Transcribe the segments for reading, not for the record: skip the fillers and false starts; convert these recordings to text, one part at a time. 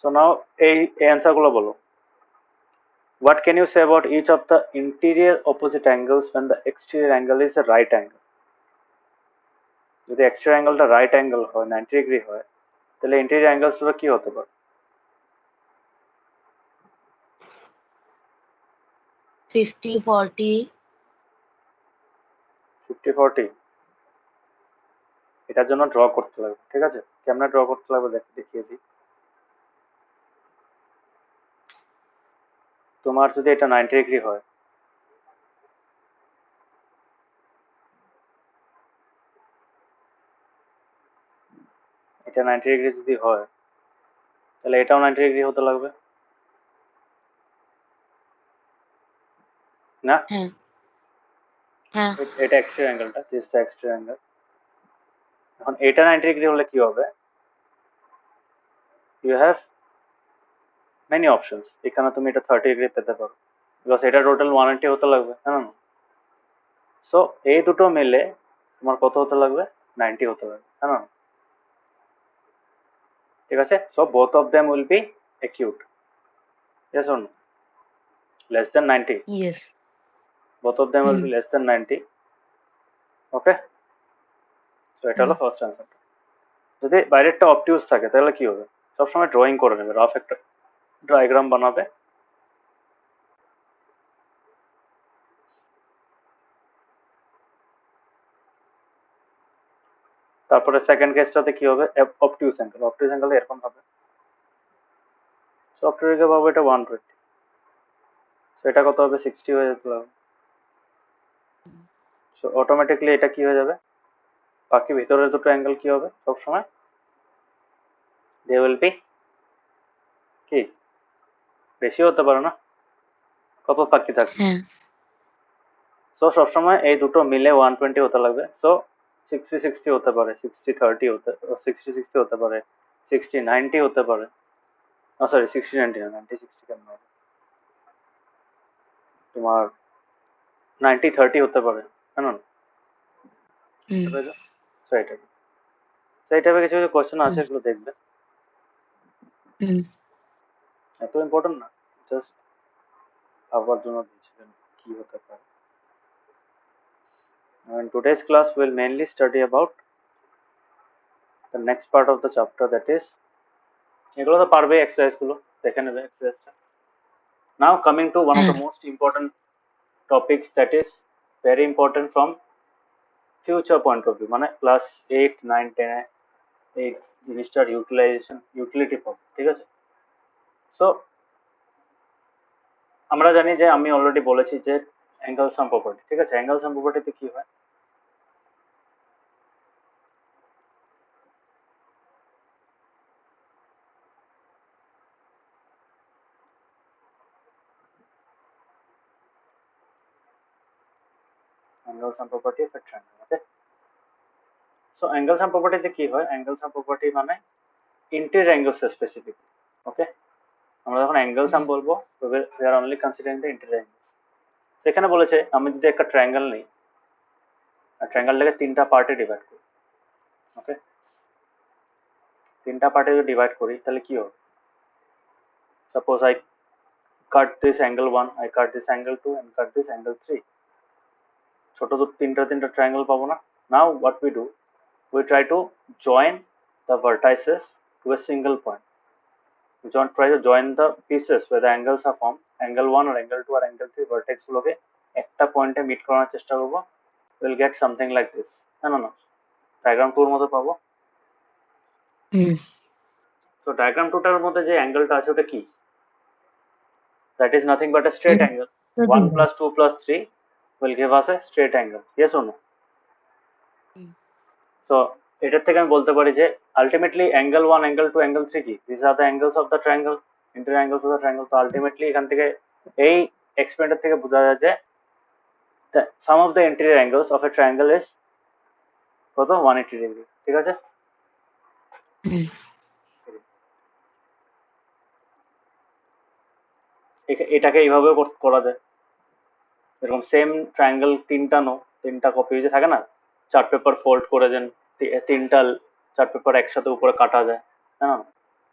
So now এই answer গুলো বলো। What can you say about each of the interior opposite angles when the exterior angle is a right angle? যদি exterior অ্যাঙ্গেলটা right angle হয় 90 degree হয় তাহলে interior অ্যাঙ্গেলসগুলো কি হতে পারে? 50-40 50-40 এটার জন্য ড্র করতে লাগবে, ঠিক আছে? কেমনে ড্র করতে লাগবে দেখিয়ে দিই। তোমার যদি এটা 90 ডিগ্রি হয় এটা 90 ডিগ্রি যদি হয় তাহলে এটাও 90 ডিগ্রি হতে লাগবে না? হ্যাঁ হ্যাঁ এটা এক্সট্রা অ্যাঙ্গেলটা, দিস দ্য এক্সট্রা অ্যাঙ্গেল। এখন এটা 90 ডিগ্রি হলে কি হবে? You have many options. এখানে তুমি এটা 30 ডিগ্রি পেতে পারো, বিকজ এটা টোটাল 180 হতে লাগবে, হ্যাঁ না? সো এই দুটো মিলে তোমার কত হতে লাগবে? 90 হতে লাগবে, হ্যাঁ না? ঠিক আছে? So both of them will be acute, yes or no? Less than 90, yes both of them will be less than 90. Okay, so এটা হলো ফার্স্ট অ্যান্সার। যদি বাইরেরটা অবটিউজ থাকে তাহলে কি হবে? সবসময় ড্রয়িং করে নেবে, রাফ একটা ডায়াগ্রাম বানাবে। তারপরে সেকেন্ড কেসটাতে কি হবে? অবটিউজ অ্যাঙ্গেল, অবটিউজ অ্যাঙ্গেল এরকম হবে। সো অবটিউজে পাবো এটা 120, সো এটা কত হবে? 60 হয়ে যেতে হবে। সো অটোমেটিকলি এটা কি হয়ে যাবে? বাকি ভিতরের দুটো অ্যাঙ্গেল কি হবে সবসময়? দে উইল বি কি বেশি হতে পারে না? কত বাকি থাকে? হ্যাঁ সো সবসময় এই দুটো মিলে 120 হতে লাগবে। সো 60-60 হতে পারে, 60-30 হতে, 60-60 হতে পারে, 60-90 হতে পারে। সরি 60-90 না, 90-60 কেন হবে? তোমার 90-30 হতে পারে, কেন না? সো এটা সো এই টাইপের কিছু কিছু কোয়েশ্চেন আছে, এগুলো দেখবে। এত ইম্পর্টেন্ট না, জাস্ট ভাবার জন্য দিয়েছিলেন কি হতে পারে। In today's class we'll mainly study about the next part of the chapter, that is এগুলো তো পারবে, এক্সারসাইজ গুলো দেখে নেবে এক্সারসাইজটা। Now coming to one of the most important topics, that is very important from future point of view, মানে class 8, 9, 10 এই জিনিসটার utility পাবো, ঠিক আছে? সো আমরা জানি যে, আমি অলরেডি বলেছি যে অ্যাঙ্গেল সাম প্রপার্টি, ঠিক আছে? অ্যাঙ্গেল সাম প্রপার্টিতে কি হয়? Angle sum property of a triangle, okay? So angle sum প্রপার্টিতে কি হয়? অ্যাঙ্গেল সাম প্রপার্টি মানে ইন্টেরিয়র অ্যাঙ্গেলস স্পেসিফিক, ওকে? আমরা যখন অ্যাঙ্গেল সাম বলবো we are only considering the interior angles. সেখানে বলেছে আমি যদি একটা ট্রায়াঙ্গেল নিই আর ট্রায়াঙ্গেলটাকে তিনটা পার্টে ডিভাইড করি, ওকে? তিনটা পার্টে যদি ডিভাইড করি তাহলে কি হবে? Suppose I cut this angle 1, I cut this angle 2 and cut this angle 3. ছোট তো তিনটা ট্রায়াঙ্গেল পাবো না? Now what we do, we try to join the vertices to a single point. We don't try to join the pieces where the angles are formed, angle 1 or angle 2 or angle 3 vertex গুলোকে একটা পয়েন্টে meet করার চেষ্টা করব। We'll get something like this, না diagram 2 এর মতো পাবো। সো ডায়াগ্রাম 2 টার মধ্যে যে অ্যাঙ্গেলটা আছে ওটা কি? That is nothing but a straight angle. 1 plus 2 plus 3 will give us a straight angle, yes or no? So এটার থেকে আমি বলতে পারি যে আলটিমেটলি অ্যাঙ্গেল 1, অ্যাঙ্গেল 2, অ্যাঙ্গেল 3 কি? These are the angles of the triangle, interior angles of the triangle. তো ultimately এখান থেকে এই এক্সপেরিমেন্ট থেকে বোঝা যায় যে the sum of the interior angles of a triangle is কত? 180 ডিগ্রি, ঠিক আছে? এটাকে এইভাবেও করা যায়। এরকম সেম ট্রায়াঙ্গেল তিনটা কপি যে থাকে না, চার্ট পেপার ফোল্ড করে দেন, তিনটা চার্ট পেপার একসাথে উপরে কাটা যায়, হ্যাঁ?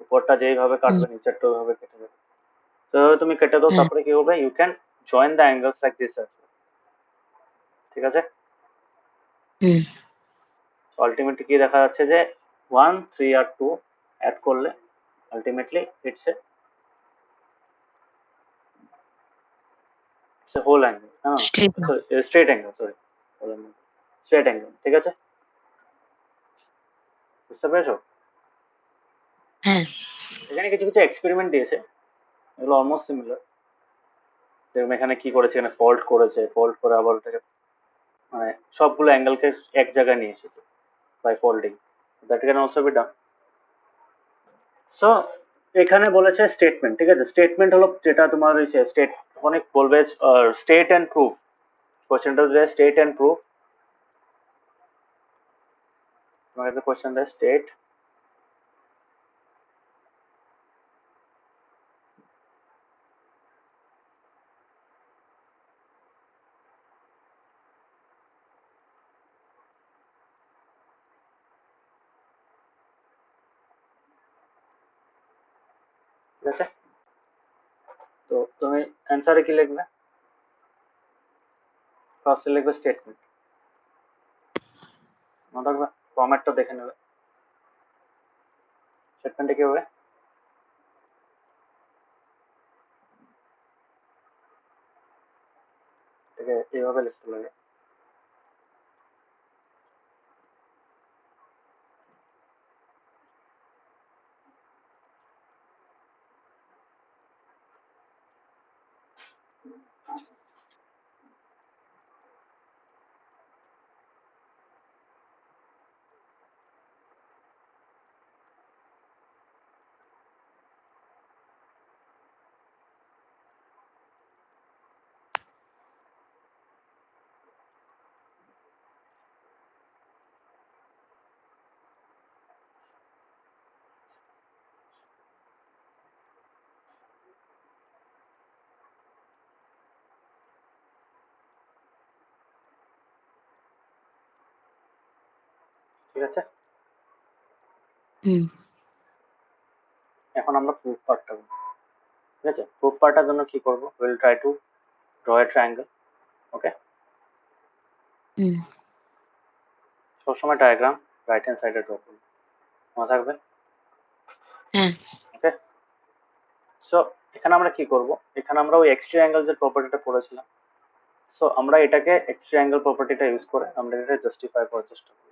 উপরটা যেইভাবে কাটবে নিচেরটা ওইভাবে কেটে যাবে। তো তুমি কেটে দাও, হ্যাঁ তারপরে কি হবে, you can join the angles like this. ঠিক আছে, হুম আলটিমেটলি কি দেখা যাচ্ছে যে 1 3 আর 2 অ্যাড করলে ultimately it's a whole angle, হ্যাঁ, straight straight angle, sorry, straight angle. ঠিক আছে, বুঝতে পেরেছো? হ্যাঁ এখানে কিছু কিছু এক্সপেরিমেন্ট দিয়েছে, এগুলো অলমোস্ট সিমিলার। যেরকম এখানে কি করেছে, এখানে ফল্ট করেছে, ফল্ট করে আবার ওটাকে মানে সবগুলো অ্যাঙ্গেলকে এক জায়গায় নিয়ে এসেছে by folding. That can also be done. So এখানে বলেছে স্টেটমেন্ট। ঠিক আছে, স্টেটমেন্ট হলো যেটা তোমার হয়েছে স্টেট, অনেক বলবে স্টেট অ্যান্ড প্রুফ। কোশ্চেনটা দেয় স্টেট অ্যান্ড প্রুফ, তোমাকে একটা কোশ্চেন দেয় স্টেট ঠিক আছে, তো তুমি অ্যান্সারে কি লিখবে, ফার্স্টে লিখবে স্টেটমেন্ট, মনে রাখবে ফরম্যাটটা দেখে নেবে। স্টেটমেন্টে কি হবে, এটাকে এইভাবে লিখতে লাগে। ঠিক আছে, হুম এখন আমরা প্রুফ পার্টটা করব। ঠিক আছে, প্রুফ পার্টটার জন্য কি করব, will try to draw a triangle. Okay, hmm সবসময় ডায়াগ্রাম রাইট হ্যান্ড সাইডে ড্র করব, মনে থাকবে। হ্যাঁ ওকে, সো এখানে আমরা কি করব, এখানে আমরা ওই এক্সট্রা অ্যাঙ্গেল যে প্রপার্টিটা পড়েছিলাম, সো আমরা এটাকে এক্সট্রা অ্যাঙ্গেল প্রপার্টিটা ইউজ করে আমরা এটা জাস্টিফাই করার চেষ্টা করব।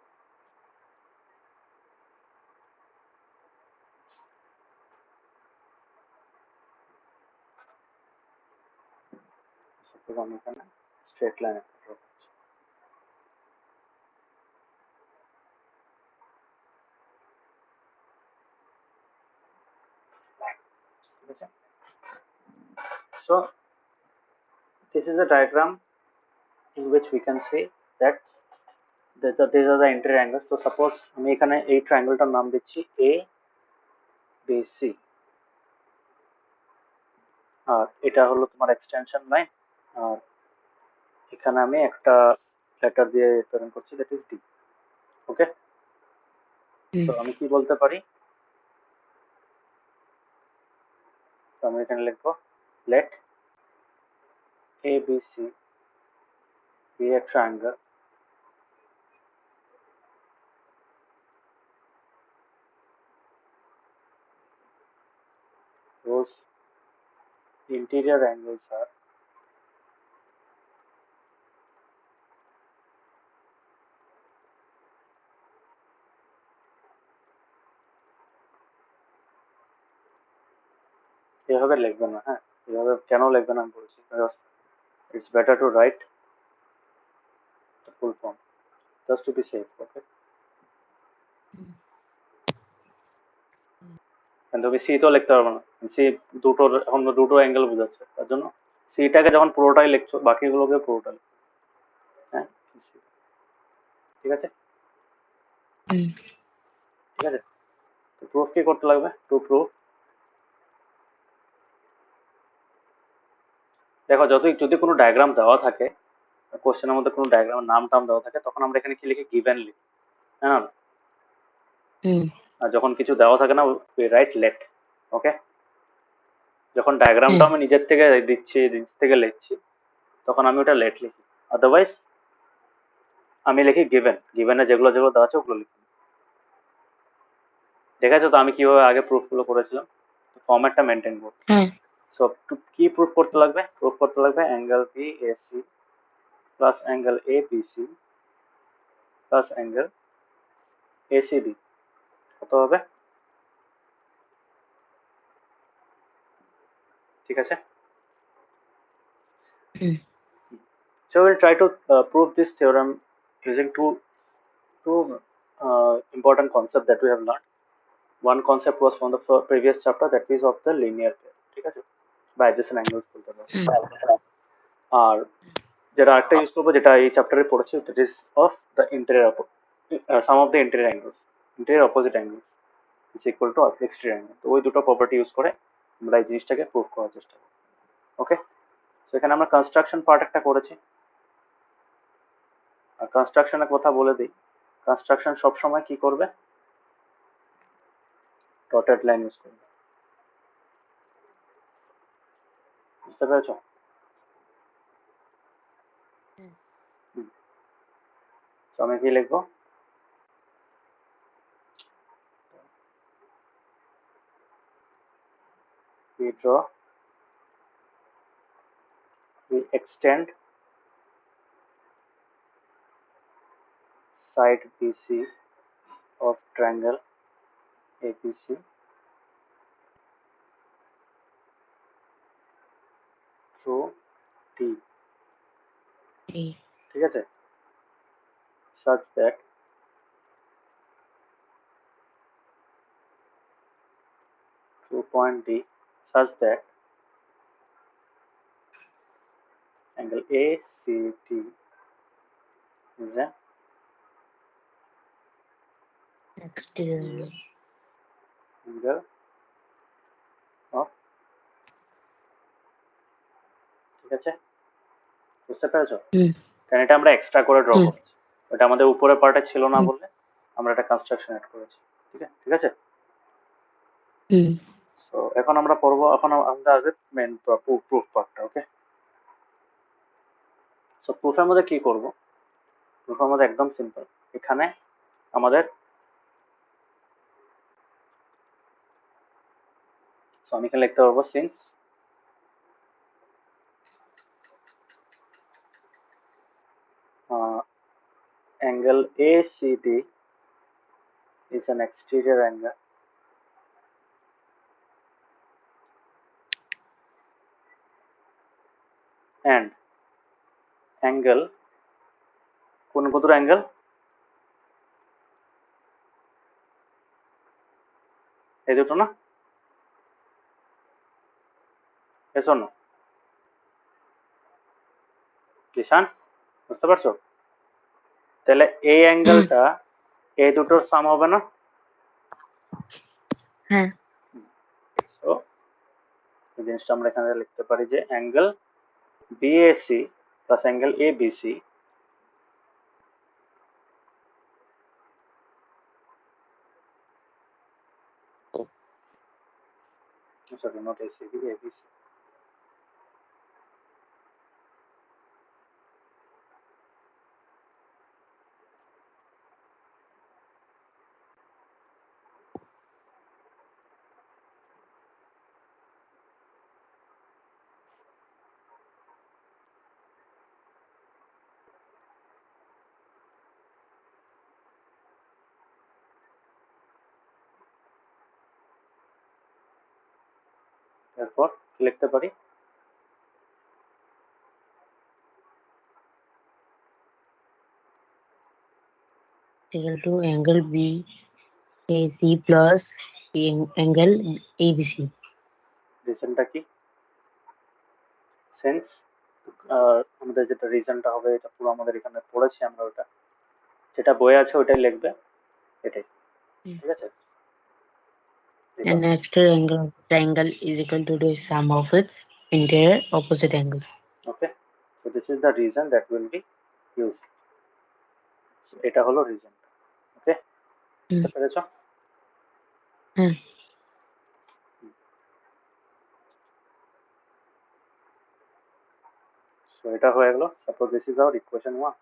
সাপোজ আমি এখানে স্ট্রেট লাইন একটা ড্র করছি। ঠিক আছে, so this is a diagram in which we can see that these are the entry angles. So suppose আমি এখানে এই ট্রায়াঙ্গেলটার নাম দিচ্ছি এ বি সি, আর এটা হলো তোমার এক্সটেনশন লাইন, আর এখানে আমি একটা লেটার দিয়ে রিপ্রেজেন্ট করছি, দ্যাট ইজ ডি। ওকে, তো আমি কি বলতে পারি, তো আমি এখানে লিখবো let ABC be a triangle whose interior angles are এভাবে লিখবে না, হ্যাঁ, এভাবে কেন লিখবে না আমি বলছি, it's better to write the full form just to be safe. Okay, কিন্তু তুমি সি তো লিখতে পারবো না, সি দুটো, এখন দুটো অ্যাঙ্গেল বোঝাচ্ছে, তার জন্য সিটাকে যখন পুরোটাই লিখছো বাকিগুলোকে পুরোটা লিখো। হ্যাঁ, ঠিক আছে, হুম ঠিক আছে, তো প্রুফ কি করতে লাগবে, টু প্রুফ, দেখো যদি কোনো ডায়াগ্রাম দেওয়া থাকে, কোশ্চেনের মধ্যে কোনো ডায়াগ্রামের নাম টাম দেওয়া থাকে, তখন আমরা এখানে কি লিখি, গিভেন লিখি, হ্যাঁ, হুম আর যখন কিছু দেওয়া থাকে না উই রাইট লেট। ওকে, যখন ডায়াগ্রামটা হ্যাঁ আমি নিজের থেকে দিচ্ছি, নিজের থেকে লিখছি, তখন আমি ওটা লেট লিখি। আদারওয়াইজ আমি লিখি গিভেন, গিভেনে যেগুলো যেগুলো দেওয়া আছে ওগুলো লিখি। দেখেছো তো আমি কিভাবে আগে প্রুফগুলো করেছিলাম? ফরম্যাটটা মেনটেন করবো। হ্যাঁ সো কি প্রুফ করতে লাগবে? প্রুফ করতে লাগবে angle B AC plus angle A BC plus angle ACD কত হবে? ঠিক আছে। হুম So we'll try to prove this theorem using two important concepts that we have learned. One concept was from the previous chapter, that is of the linear pair, ঠিক আছে, বা adjacent angles বলতে পারো। হুম আর যেটা আরেকটা ইউজ করবো, যেটা এই চ্যাপ্টারে পড়েছি, that is of the interior sum of the interior angles, interior opposite angles is equal to exterior angle। তো ওই দুটো প্রপার্টি ইউজ করে আমরা এই জিনিসটাকে প্রুভ করার চেষ্টা করব। ওকে, তো এখানে আমরা কনস্ট্রাকশন পার্ট একটা করেছি। আর কনস্ট্রাকশনের কথা বলে দিই, কনস্ট্রাকশন সবসময় কি করবে? ডটেড লাইন ইউজ করবে। বুঝতে পেরেছো? তো আমি কি লিখবো? We draw, we extend side BC of triangle ABC through D, এই ঠিক আছে, such that through point D, such that angle ACD is an exterior angle of, ঠিক আছে, বুঝতে পেরেছো? হুম কারণ এটা আমরা এক্সট্রা করে ড্র হুম করেছি, ওটা আমাদের উপরের পার্টে ছিল না হুম বলে আমরা এটা কনস্ট্রাকশন অ্যাড করেছি। ঠিক আছে, ঠিক আছে। হুম সো এখন আমরা পড়বো, এখন আমরা আসবে মেন প্রুফ পার্টটা। ওকে, সো প্রুফের মধ্যে কি করব? প্রুফের মধ্যে একদম সিম্পল। এখানে আমাদের, সো আমি এখানে লিখতে পারবো since angle ACD is an exterior angle and angle, কোন দুটো অ্যাঙ্গেল? এই দুটো না? এসো না কিষান, বুঝতে পারছো? তাহলে এই হুম অ্যাঙ্গেলটা এই দুটোর সাম হবে না? হ্যাঁ সো এই জিনিসটা আমরা এখানে লিখতে পারি যে angle BAC plus angle ABC sorry not ACB, ABC এরপর কি লিখতে পারি? equal to angle BAC plus angle ABC রিজনটা কি? সেন্স আমাদের যেটা রিজনটা হবে এটা পুরো আমাদের এখানে পড়েছি আমরা, ওটা যেটা বইয়ে আছে ওটাই লিখবে, এটাই। ঠিক আছে, an exterior angle of triangle is equal to the sum of its interior opposite angles. Okay, so this is the reason that will B use. এটা হলো রিজন। ওকে, হুম বুঝতে পেরেছো? হ্যাঁ সো এটা হয়ে গেল। Suppose this is our equation 1।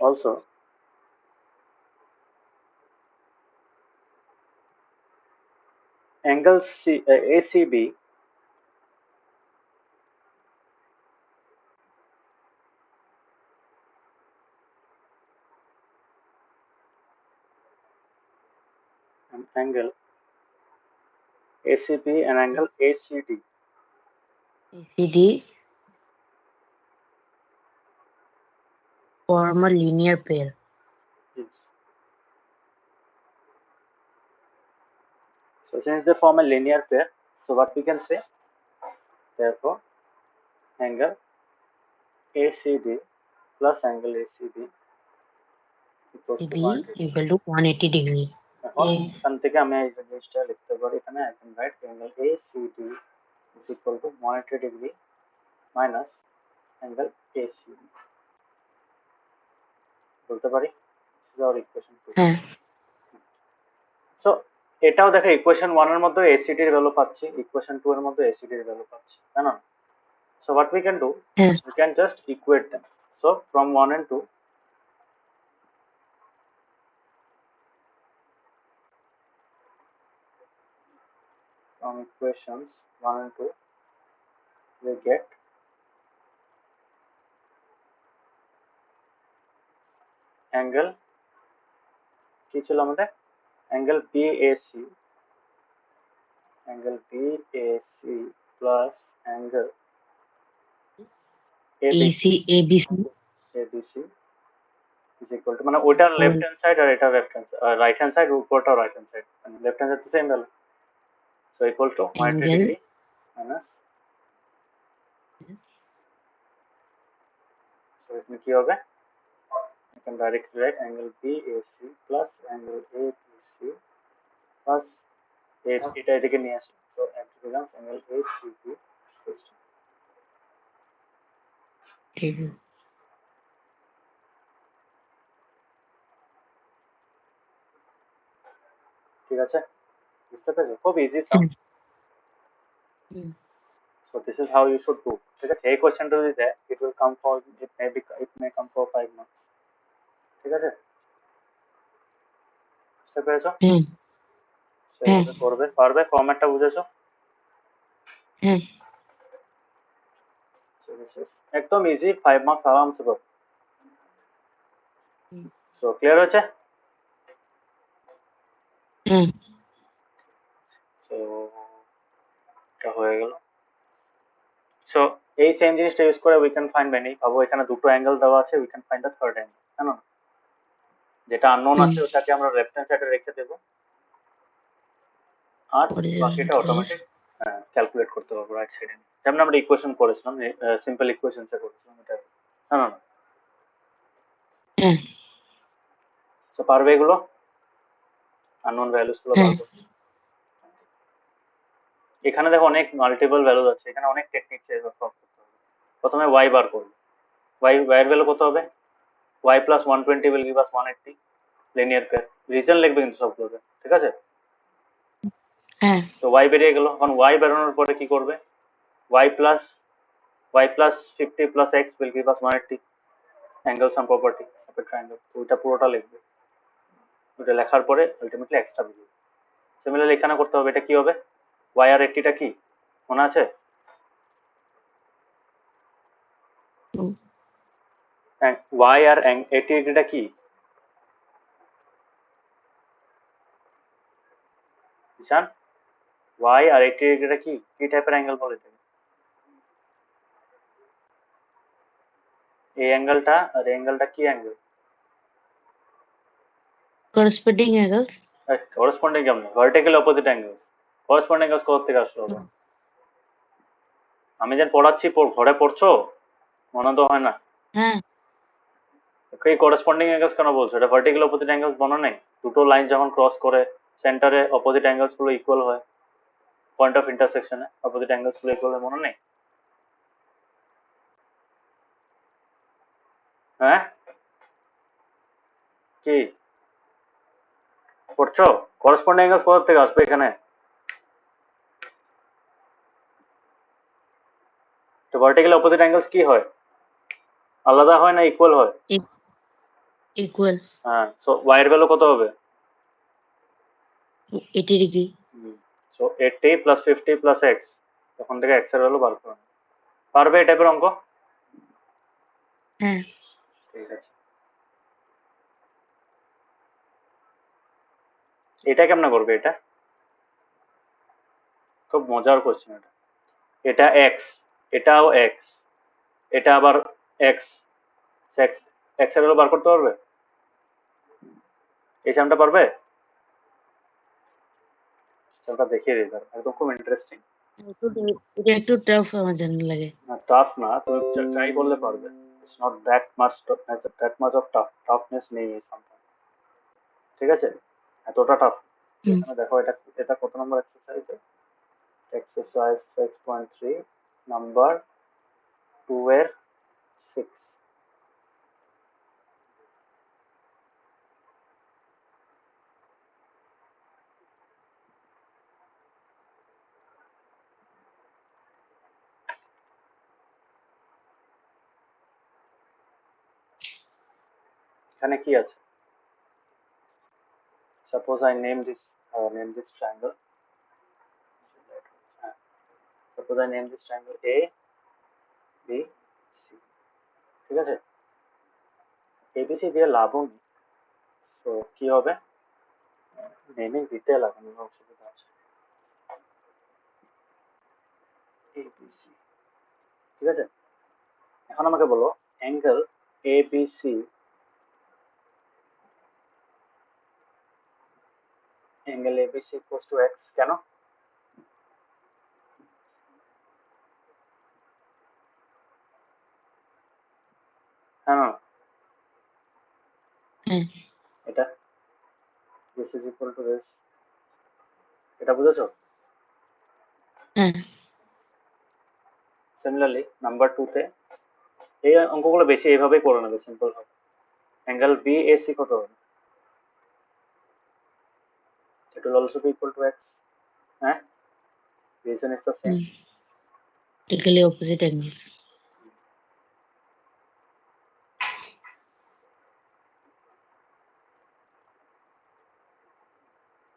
Also angle ACB and angle ACB and angle ACD ACD form a linear pair. is, so since they form a linear pair, so what we can say, therefore angle ACD plus angle ACB equals to AB 180. equal to 180 degree. এখন A এখান থেকে আমি এই জিনিসটা লিখতে পারি, এখানে I can write angle ACD is equal to 180 degree minus angle ACB, বলতে পারি। This is our equation 2. হ্যাঁ সো এটাও দেখো ইকুয়েশন 1 এর মধ্যে ACD এর ভ্যালু পাচ্ছি, ইকুয়েশন 2 এর মধ্যে ACD এর ভ্যালু পাচ্ছি, তাই না? So what we can do, হ্যাঁ we can just equate them. So from 1 and 2, from equations 1 and 2 we get angle কি ছিল আমাদের, angle BAC plus angle AC ABC ABC is equal to, মানে ওইটার লেফট হ্যান্ড সাইড আর এটা right hand side, উপরটা right hand side, মানে left hand side তো same value, so equal to 180 angle degree minus, so এখানে কি হবে, you can directly write angle BAC plus angle ABC plus এটা এদিকে নিয়ে আসি, so it becomes angle ACB equals to, ঠিক আছে, বুঝতে পেরেছো? খুব easy some. So this is how you should do, ঠিক আছে? এই কোশ্চেনটা যদি দেয়, it will come for, it may come for 5 marks, ঠিক আছে? বুঝতে পেরেছো? হুম সেইভাবে করবে, পারবে, ফরম্যাটটা বুঝেছো? হ্যাঁ So this is একদম ইজি, 5 মার্কস আরামসে পাবে। সো ক্লিয়ার হয়েছে? হ্যাঁ সো এটা হয়ে গেল। সো এই সেম জিনিসটা ইউজ করে উই ক্যান ফাইন্ড মেনি, ভাবো এখানে দুটো অ্যাঙ্গেল দেওয়া আছে, we can find the third angle, তাই না? যেটা আননোন আছে ওটাকে আমরা লেফট হ্যান্ড সাইডে রেখে দেবো, আর বাকিটা অটোমেটিক ক্যালকুলেট করতে পারবো রাইট সাইডে, যেমন আমরা ইকুয়েশন করেছিলাম, সিম্পল ইকুয়েশনসে করেছিলাম এটা, না না না। হ্যাঁ সো পারবে এগুলো, আননোন ভ্যালুস গুলো বার করতে। এখানে দেখো অনেক মাল্টিপল ভ্যালুস আছে, এখানে অনেক টেকনিক সলভ করতে হবে। প্রথমে y বার করবো, y এর ভ্যালু কত হবে, y plus 120 will give us 180 linear pair, reason লিখবে কিন্তু সবগুলোতে, ঠিক আছে? হ্যাঁ তো y বেরিয়ে গেল, এখন y বেরোনোর পরে কি করবে, y plus 50 plus x will give us 180 angle sum property of a triangle, তো ওইটা পুরোটা লিখবে, ওইটা লেখার পরে আলটিমেটলি এক্সট্রা বেরিয়ে। সিমিলারলি এখানে করতে হবে, এটা কি হবে, y আর 80টা কি মনে আছে, y আর 80 ডিগ্রিটা কি, ঈশান, y আর 80 ডিগ্রিটা কি, কি টাইপের অ্যাঙ্গেল বলে দেবে, এই অ্যাঙ্গেলটা আর এই অ্যাঙ্গেলটা কি অ্যাঙ্গেল, corresponding angles করেসপন্ডিং কেমন, vertical opposite angle, corresponding angle কোথা থেকে আসলো আবার, আমি যেন পড়াচ্ছি ঘরে পড়ছো, মনে তো হয় না, হ্যাঁ এই করেসপন্ডিং অ্যাঙ্গেলস কেন বলছো, এটা ভার্টিক্যাল অপোজিট অ্যাঙ্গেলস মনে নেই, দুটো লাইন যখন ক্রস করে সেন্টারে অপোজিট অ্যাঙ্গেলস গুলো ইকুয়াল হয়, পয়েন্ট অফ ইন্টারসেকশনে অপোজিট অ্যাঙ্গেলস গুলো ইকুয়াল হয়, মনে নেই? হ্যাঁ কি করছো? করসপন্ডিং অ্যাঙ্গেলস কোথা থেকে আসবে এখানে? তো ভার্টিক্যালি অপোজিট অ্যাঙ্গেলস কি হয়? আলাদা হয় না ইকুয়াল হয়? Equal হ্যাঁ, সো y এর ভ্যালু কত হবে? 80 degree. So 80 plus 50 plus x, তখন থেকে x এর ভ্যালু বার করো। পারবে এই টাইপের অঙ্ক? হ্যাঁ, ঠিক আছে। এটা কেমনে করবে? এটা খুব মজার কোশ্চেন। এটা x, এটাও x, এটা আবার x, x x এর ভ্যালু বার করতে পারবে? এই সামটা পারবে? সামটা দেখিয়ে দিই, একদম খুব ইন্টারেস্টিং। এটা একটু টাফ আমার জন্য লাগে। না টাফ না, তুমি ট্রাই করলে পারবে। It's not that much of toughness নেই এই সামটা, ঠিক আছে? এতটা টাফ। এখানে দেখো, এটা এটা কত নম্বর এক্সারসাইজ? এক্সারসাইজ 6.3 নাম্বার 2 এর 6। এখানে কি আছে? Suppose I name this triangle. Suppose I name this triangle A, B, C. ঠিক আছে? ABC দিয়ে লাভও নেই, তো কি হবে? নেমিং দিতে লাগে, অসুবিধা আছে। ABC, ঠিক আছে? এখন আমাকে বলো angle ABC, angle ABC equals to x কেন? হ্যাঁ, এটা this is equal to this, এটা বুঝেছো? হ্যাঁ, সিমিলারলি নাম্বার 2 তে এই অঙ্কগুলো বেশি এইভাবেই করে নেবে, সিম্পল হবে। অ্যাঙ্গেল BAC কত হবে? It will also be equal to x. হ্যাঁ, reason is the same. vertically opposite angles.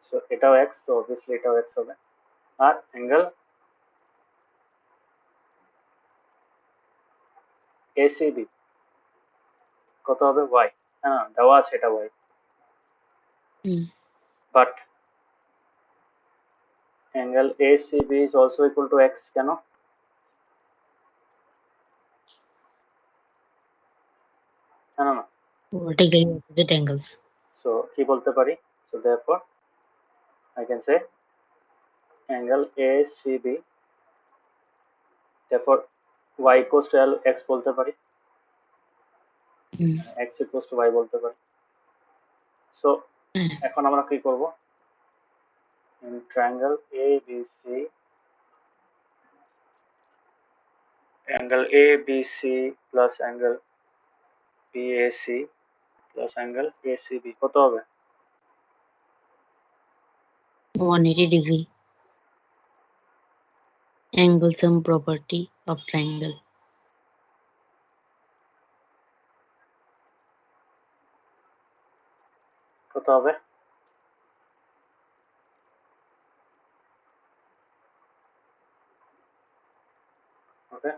So এটাও x, তো obviously এটাও x হবে। আর অ্যাঙ্গেল ACB কত হবে? y। হ্যাঁ, দেওয়া আছে এটা y, but angle ACB is also equal to x কেন? না না, Vertically opposite angles. সো কি বলতে পারি? So therefore I can say angle ACB, therefore y equals to x বলতে পারি, x equals to y বলতে পারি। সো এখন আমরা কি করব? in triangle ABC, angle ABC plus angle BAC plus angle ACB কত হবে? 180 degree. Angle sum property of triangle. কত হবে? ওকে,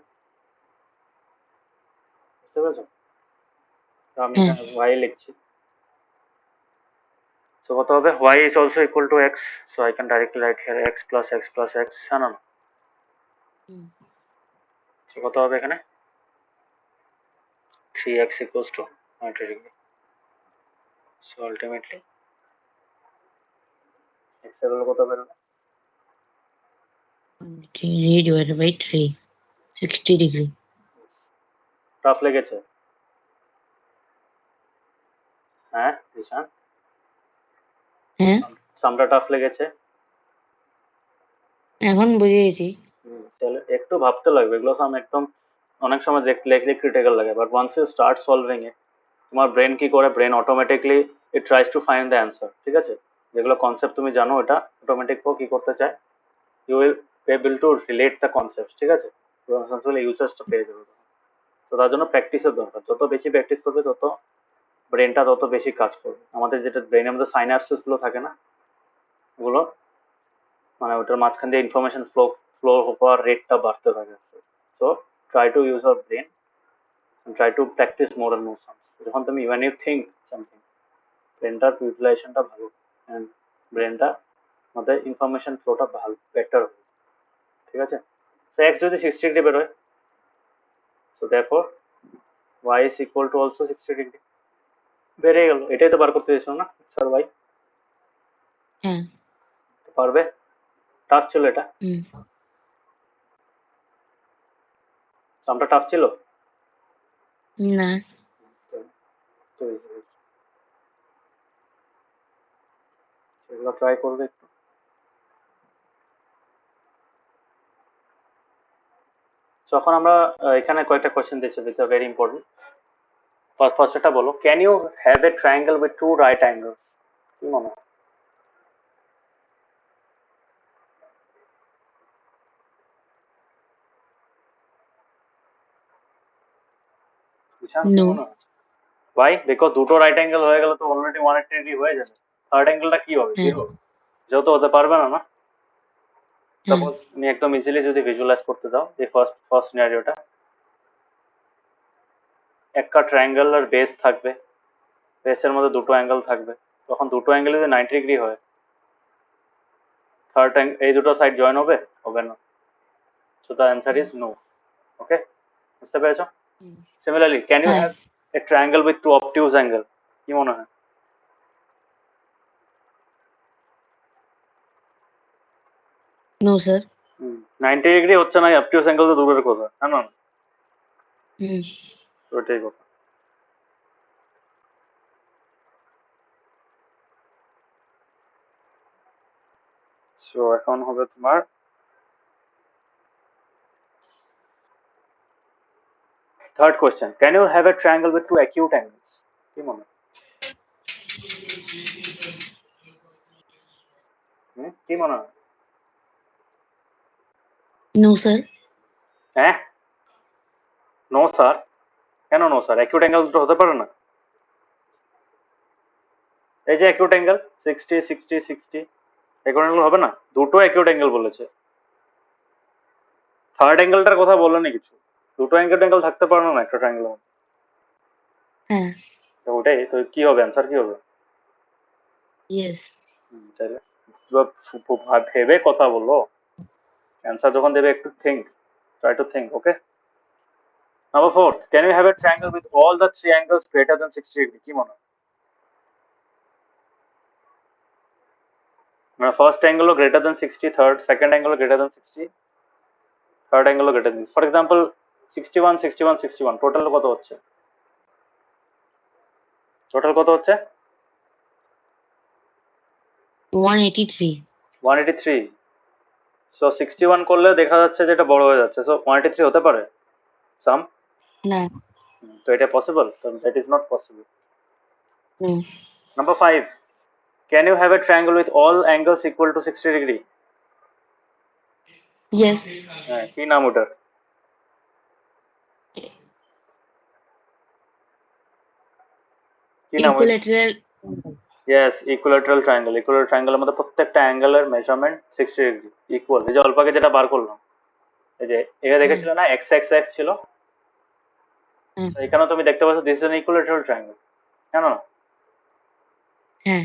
বুঝতে পেরেছো? তো আমি এখানে y লিখছি। সো কত হবে? y is also equal to x, so I can directly write here x plus x plus x, না না। সো কত হবে এখানে? 3x equals to 90 degree. So ultimately x এর ভ্যালু কত বেরোবে? 3 divided by 3. 60 degree. টাফ লেগেছে? হ্যাঁ ঈশান, হ্যাঁ, সামটা টাফ লেগেছে? এখন বুঝে গেছি। তাহলে একটু ভাবতে লাগবে, এগুলো সাম একদম অনেক সময় লিখলে ক্রিটিক্যাল লাগে, but once you start solving it, তোমার ব্রেন কি করে? Brain automatically it tries to find the answer, ঠিক আছে? যেগুলো কনসেপ্ট তুমি জানো, এটা অটোমেটিক কি করতে চায়, you will able to relate the concept, ঠিক আছে, ইউসেজটা পেয়ে যাবে। তো তার জন্য প্র্যাকটিসের দরকার, যত বেশি প্র্যাকটিস করবে তত ব্রেনটা তত বেশি কাজ করবে। আমাদের যেটা ব্রেনের মধ্যে সাইনাপসিস গুলো থাকে না, ওগুলো মানে ওটার মাঝখান দিয়ে ইনফরমেশন ফ্লো হওয়ার রেটটা বাড়তে থাকে। So try to use our brain, try to practice more and more sums. যখন তুমি ইভেন ইউ থিঙ্ক সামথিং, ব্রেনটার ইউটিলাইজেশনটা ভালো, অ্যান্ড ব্রেনটা মধ্যে ইনফরমেশন ফ্লোটা ভালো বেটার হবে, ঠিক আছে। সো এক্স যদি 60 ডিগ্রি বেরোয়, so therefore y is equal to also 60 degree, বেড়ে গেল। এটাই তো বার করতে চেয়েছিল না স্যার y, হ্যাঁ। পারবে? টাফ ছিল এটা, সামটা টাফ ছিল না। সেগুলো ট্রাই করবে একটু। যখন আমরা এখানে কয়েকটা কোয়েশ্চেন দিয়েছি, this are very important. First এটা বলো, can you have a triangle with two right angles? কি মনে হয়? No. ভাই দেখো, দুটো রাইট অ্যাঙ্গেল হয়ে গেলে তো অলরেডি 180 ডিগ্রি হয়ে যাবে। থার্ড অ্যাঙ্গেলটা কি হবে? হ্যাঁ। জিরো, যেহেতু হতে পারবে না। হ্যাঁ। সাপোজ তুমি একদম ইজিলি যদি ভিজুয়ালাইজ করতে দাও, যে ফার্স্ট সিনারিওটা, একটা ট্রায়াঙ্গেলের বেস থাকবে, বেসের মধ্যে দুটো অ্যাঙ্গেল থাকবে, তখন দুটো অ্যাঙ্গেল যদি 90 ডিগ্রি হয়, থার্ড এই দুটো সাইড জয়েন হবে? হবে না। So the answer is no. Okay, বুঝতে পেরেছো? Similarly, can you have a triangle with two obtuse angle? কি মনে হয়? No, sir. 90 ডিগ্রি হচ্ছে না, অবটিউজ অ্যাঙ্গেল তো দূরের কথা, হ্যাঁ না? ওইটাই কথা। সো এখন হবে তোমার third question, can you have a triangle with two acute angles? কি মনে হয়? কি মনে হয়? No, sir. হ্যাঁ, নো স্যার? কেন নো স্যার? অ্যাকিউট অ্যাঙ্গেল দুটো হতে পারে না? এই যে অ্যাকিউট অ্যাঙ্গেল 60 60 60, অ্যাকিউট অ্যাঙ্গেল হবে না? দুটো অ্যাকিউট অ্যাঙ্গেল বলেছে, থার্ড অ্যাঙ্গেলটার কথা বলেনি কিছু। দুটো অ্যাকিউট অ্যাঙ্গেল থাকতে পারে না একটা ট্রায়াঙ্গেলের মধ্যে? হ্যাঁ। ওটাই তো, কি হবে অ্যান্সার? কি হবে? Yes. তাহলে ভেবে কথা বলো, অ্যান্সার যখন দেবে একটু think, try to think. Okay, number 4, can you have a triangle with all the three angles greater than 60 degree? কি মনে হয়? মানে ফার্স্ট অ্যাঙ্গেলও গ্রেটার দ্যান 60, সেকেন্ড অ্যাঙ্গেলও গ্রেটার দ্যান 60, থার্ড অ্যাঙ্গেলও greater than, for example 61 61 61, total কত হচ্ছে? Total কত হচ্ছে? 183. 183। সো 61 করলে দেখা যাচ্ছে যে এটা বড় হয়ে যাচ্ছে, সো 183 হতে পারে সাম? না। তো এটা possible? That is not possible. No. Number 5, can you have a triangle with all angles equal to 60 degree? Yes. হ্যাঁ, কি নাম ওটার? কি নাম? Equilateral. Yes, equilateral triangle. Equilateral ট্রায়াঙ্গেলের মধ্যে প্রত্যেকটা অ্যাঙ্গেলের মেজারমেন্ট 60 ডিগ্রি ইকুয়াল। এই যে অল্প আগে যেটা বার করলাম, এই যে এখানে দেখেছিল না এক্স এক্স এক্স ছিল, তো এখানে তুমি দেখতে পাচ্ছ this is an equilateral triangle, কেন না? হ্যাঁ।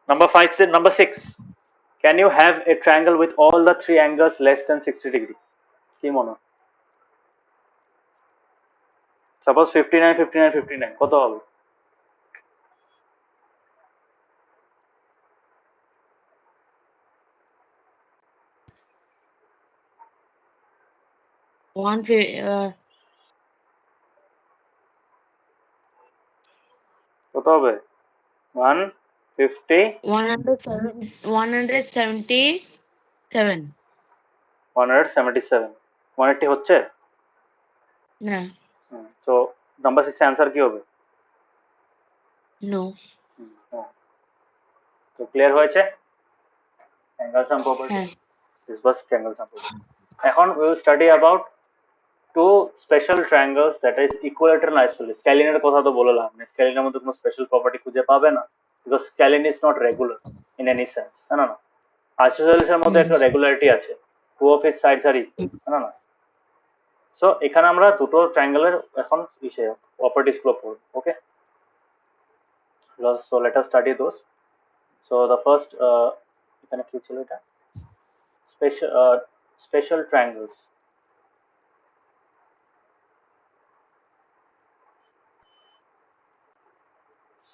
Number 6, can you have a triangle with all the three angles less than 60 degree? কি মনে হয়? সাপোজ 59 59 59, কত হবে? কত হবে? 150 177. 177, 180 হচ্ছে না। তো নাম্বার 6 অ্যান্সার কি হবে? No. তো ক্লিয়ার হয়েছে অ্যাঙ্গেল সাম প্রপার্টি হ্যাঁ this was triangle sum property এখন we will study about two special triangles that is equilateral and isosceles স্ক্যালিনের কথা তো বললাম না স্ক্যালিনের মধ্যে কোনো স্পেশাল প্রপার্টি খুঁজে পাবে না because scalene is not regular in any sense না না আইসোসেলেস এর মধ্যে একটা রেগুলারিটি আছে two of its sides are equal না সো এখানে আমরা দুটো ট্রায়াঙ্গেলের এখন প্রপার্টিজ গুলো পড়ব okay so let us study those so the first এখানে কি ছিল এটা special triangles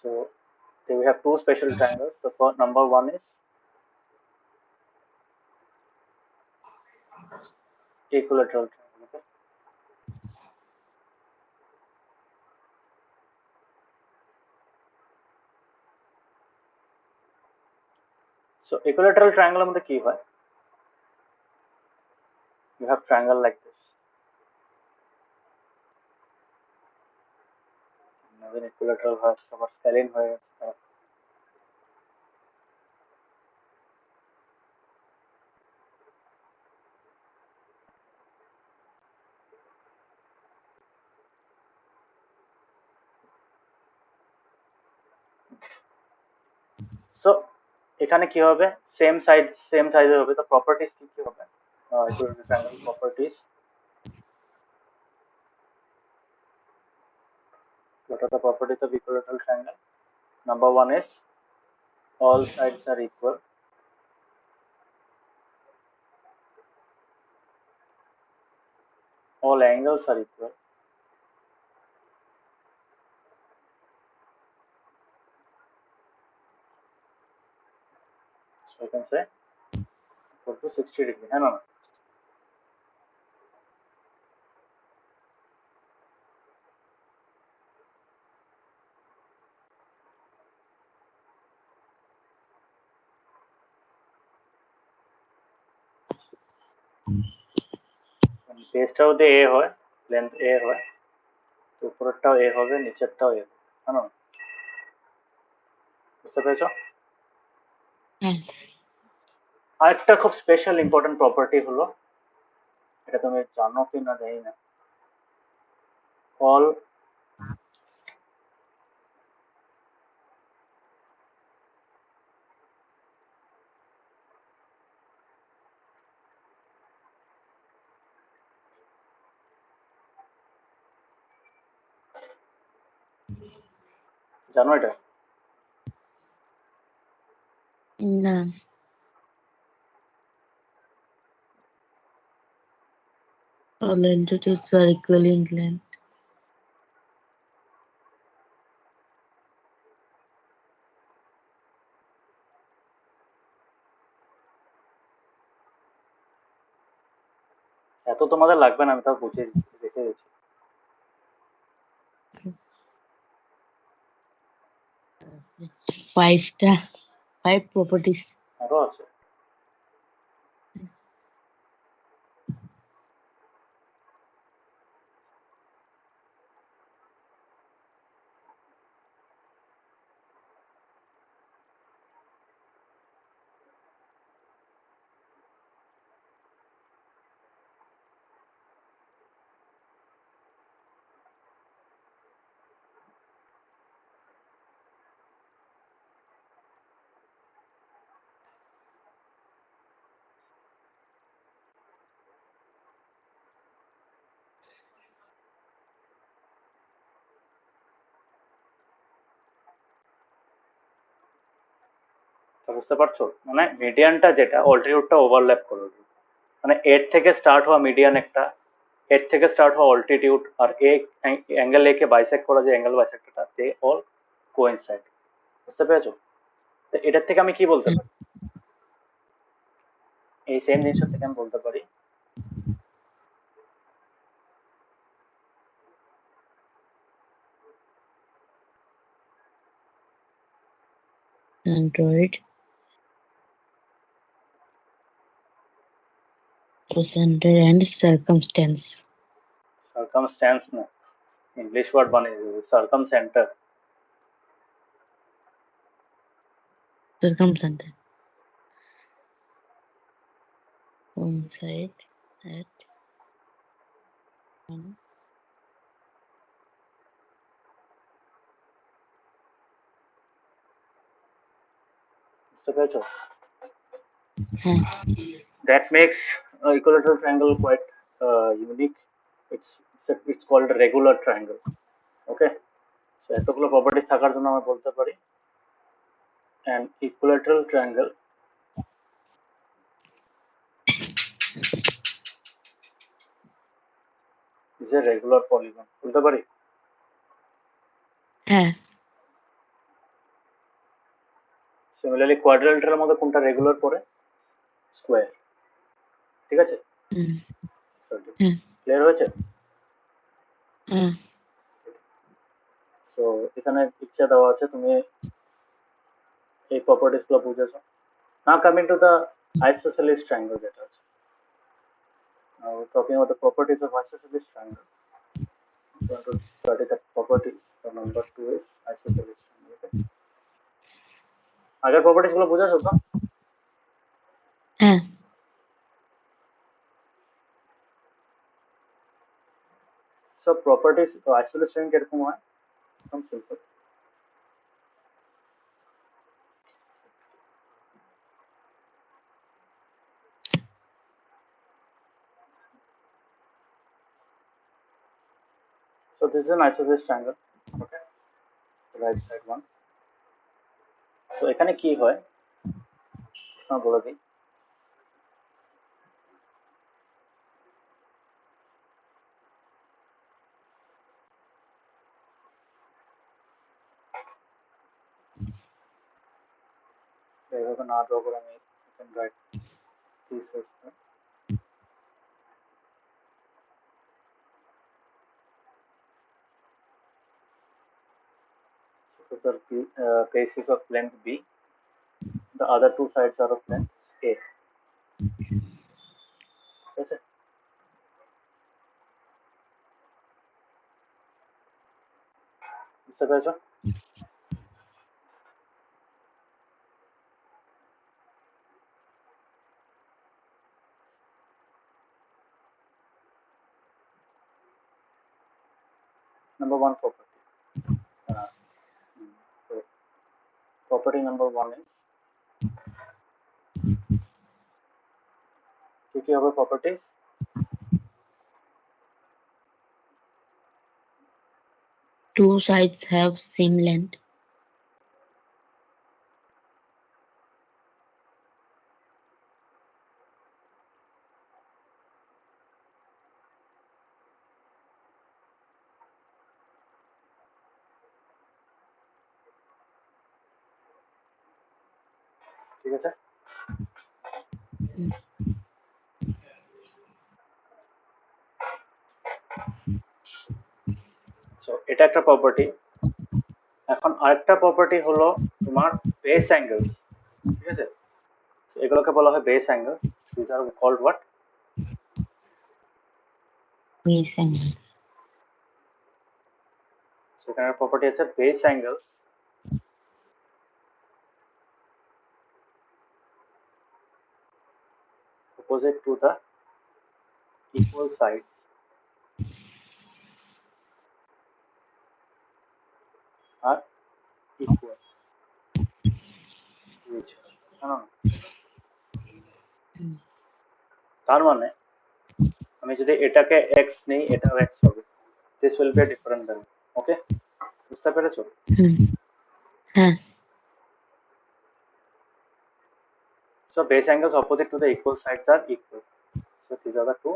so we have two special triangles the first number one is equilateral triangle okay so equilateral triangle মধ্যে কি হয় you have triangle like this then equilateral হয় আবার scalene হয়ে গেছে so এখানে কি হবে সেম সাইজের হবে তো প্রপার্টিজ কি কি হবে equilateral triangle properties what are the properties of equilateral triangle number one is all sides are equal all angles are equal so you can say equal to 60 degree है ना বেসটাও যদি এ হয় লেন্থ এ হয় তো উপরেরটাও এ হবে নিচেরটাও এ হবে है ना বুঝতে পেরেছো হ্যাঁ আরেকটা খুব স্পেশাল ইম্পর্টেন্ট প্রপার্টি হলো এটা তুমি জানো কি না জানি না অল জানো এটা না all entities are equal in length এত তোমাদের লাগবে না আমি তাও বুঝিয়ে দিচ্ছি দেখে গেছি five properties আরো আছে বুঝতে পারছো মানে মিডিয়ানটা যেটা অল্টিটিউডটা ওভারল্যাপ করে মানে এর থেকে স্টার্ট হওয়া মিডিয়ান একটা এর থেকে স্টার্ট হওয়া অল্টিটিউড আর এ অ্যাঙ্গেল এ কে বাইসেক্ট করা যে অ্যাঙ্গেল বাইসেক্টরটা দে অল কোইনসাইড বুঝতে পেরেছো তো এটার থেকে আমি কি বলতে পারি এই সেম জিনিসটা থেকে আমি বলতে পারি Android center and circumstance circumstance না ইংলিশ ওয়ার্ড বানিয়ে দেবে circum centre circumcenter. One side at one. বুঝতে পেরেছো? হ্যাঁ। That makes equilateral triangle quite unique. It's called a regular triangle. Okay, so এতগুলো properties থাকার জন্য আমরা বলতে পারি an equilateral triangle is a regular polygon. বলতে পারি? হ্যাঁ। Similarly quadrilateral মধ্যে কোনটা রেগুলার পড়ে? স্কয়ার। ঠিক আছে? ক্লিয়ার হয়েছে? সো এখানে ইচ্ছা দেওয়া আছে, তুমি এই প্রপার্টিজ গুলো বুঝেছো। Now coming to the isosceles triangle যেটা আছে। Now we're talking about the properties of isosceles triangle. So to study the properties, the number 2 is isosceles triangle. Okay? আগের প্রপার্টিজ গুলো বুঝেছো তো? হ্যাঁ। So properties of isosceles triangle কিরকম হয়? একদম simple. So this is an isosceles triangle. Okay, right side one. So এখানে কি হয় বলে দিই। এইভাবে না ড্র করে আমি right this so the base is of length b, the other two sides are of length a. Okay, বুঝতে পেরেছো? Number one property. So property number one is কি হবে properties? Two sides have same length. ঠিক আছে? So এটা একটা property. এখন আরেকটা প্রপার্টি হলো তোমার বেস অ্যাঙ্গেলস। ঠিক আছে? সো এগুলোকে বলা হয় base angles. This are called what? Base angles. সেখানে প্রপার্টি আছে base angles opposite to the equal sides are equal to each other. তার মানে আমি যদি এটাকে x নেই, এটাও x হবে। This will be a different value. Okay? বুঝতে পেরেছো? হ্যাঁ। So base angles opposite to the equal sides are equal. So these are the two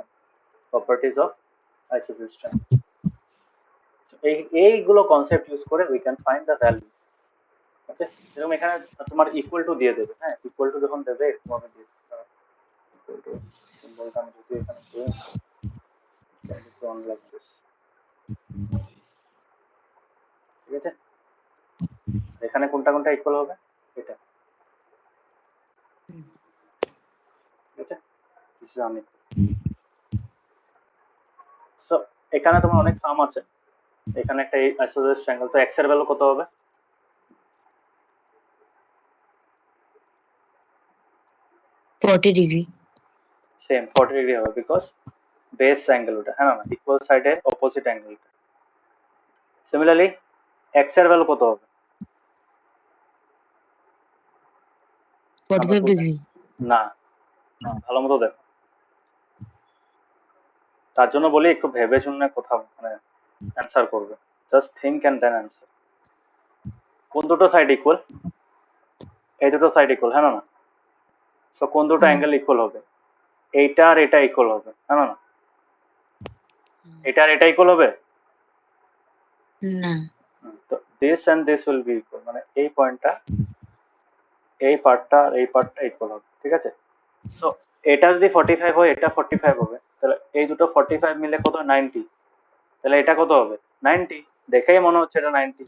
properties of isosceles triangle. So এইগুলো কনসেপ্ট ইউজ করে we can find the value. Okay? যেরকম এখানে তোমার equal to দিয়ে দেবে। হ্যাঁ, ইকুয়াল টু যখন দেবে এরকম ভাবে দিয়ে দেবে। ইকুয়াল টু সিম্বলটা আমি যদি এখানে দিই drawn like this. ঠিক আছে? এখানে কোনটা কোনটা ইকুয়াল হবে? এটা। ঠিক আছে? This is unequal. So এখানে তোমার অনেক সাম আছে। এখানে একটা আইসোসেলেস ট্রায়াঙ্গেল, তো x এর ভ্যালু কত হবে? 40 degree. সেম 40 ডিগ্রি হবে বিকজ বেস অ্যাঙ্গেল ওটা, হ্যাঁ না, ইকুয়াল সাইডে অপোজিট অ্যাঙ্গেল। সিমিলারলি এক্স এর ভ্যালু কত হবে? 45 degree. না, ভালো মতো দেখো, তার জন্য বলি একটু ভেবে শুনে কোথাও মানে অ্যান্সার করবে, just think and then answer. কোন দুটো সাইড ইকুয়াল? এই দুটো সাইড ইকুয়াল, হ্যাঁ না? সো কোন দুটো অ্যাঙ্গেল ইকুয়াল হবে? এইটা আর এটা ইকুয়াল হবে, হ্যাঁ না? এটা আর এটা ইকুয়াল হবে না। তো this and this will be equal, মানে এই পয়েন্টটা এই পার্টটা আর এই পার্টটা ইকুয়াল হবে, ঠিক আছে? সো এটা যদি 45 হয় এটা 45 হবে, তাহলে এই দুটো 45 মিলে কত? 90। তাহলে এটা কত হবে? 90। দেখেই মনে হচ্ছে এটা 90।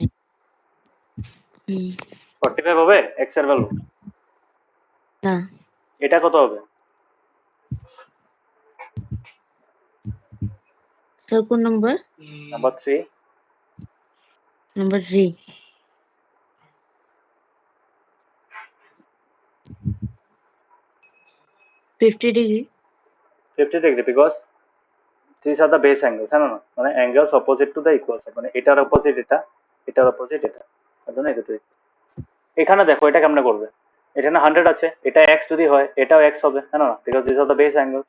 45 হবে এক্স এর ভ্যালু? না। এটা কত হবে? স্যার কোন number? Number 3। Number 3. 50 degree. 50 degree because these are the base angles, হ্যাঁ না? মানে angles opposite to the equal side, মানে এটার অপোজিট এটা, এটার অপোজিট এটা, তার জন্য এই দুটো equal। এখানে দেখো এটা কেমনে করবে, এখানে 100 আছে, এটা x যদি হয় এটাও x হবে, হ্যাঁ না? Because these are the base angles।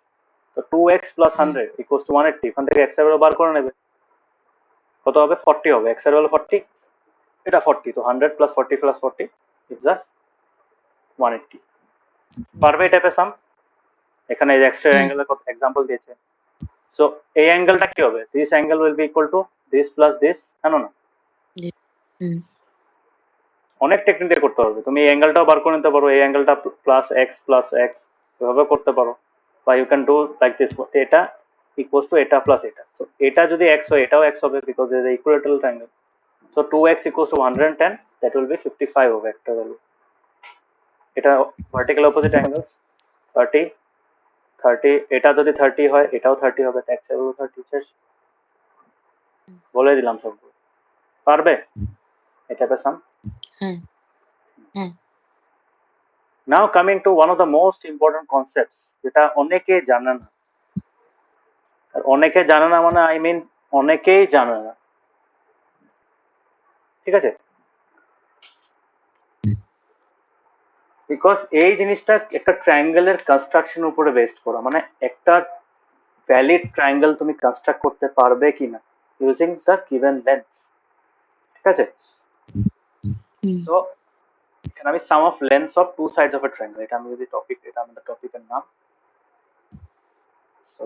তো 2x plus 100 equals to 180, এখান থেকে x এর ভ্যালু বার করে নেবে, কত হবে? 40 হবে, x এর ভ্যালু 40, এটা 40, তো 100 plus 40 plus 40 is just 180। পারবে এই টাইপের সাম? এখানে এই এক্সট্রা অ্যাঙ্গেলের কত এক্সাম্পল দিয়েছে। সো এই অ্যাঙ্গেলটা কি হবে? This angle will be equal to this plus this, জানো না? অনেক টেকনিক দিয়ে করতে পারবে, তুমি এই অ্যাঙ্গেলটাও বার করে নিতে পারো, এই অ্যাঙ্গেলটা প্লাস এক্স এভাবে করতে পারো, বা you can do like this, এটা ইকুয়ালস টু এটা প্লাস এটা। তো এটা যদি এক্স হয় এটাও এক্স হবে বিকজ এর equilateral triangle. So 2x equals to 110, that will be 55 হবে একটা ভ্যালু। এটা ভার্টিক্যাল অপোজিট অ্যাঙ্গেল 30, 30, এটা যদি 30 হয় এটাও 30 হবে, এক্স এর ভ্যালু 30, শেষ, বলে দিলাম সব। পারবে এটা পেছাম? হ্যাঁ। হ্যাঁ। নাও coming to one of the most important concepts, যেটা অনেকে জানে না। আর অনেকে জানে না মানে আই মিন অনেকেই জানে না, ঠিক আছে? বিকজ এই জিনিসটা একটা ট্রায়াঙ্গেলের কনস্ট্রাকশন উপরে বেসড করা, মানে একটা ভ্যালিড ট্রায়াঙ্গেল তুমি কনস্ট্রাক্ট করতে পারবে কিনা ইউজিং দ্য গিভেন লেন্থ, ঠিক আছে? তো এখানে আমি sum of lengths of two sides of a triangle, এটা আমি যদি টপিক, এটা আমাদের টপিকের নাম। সো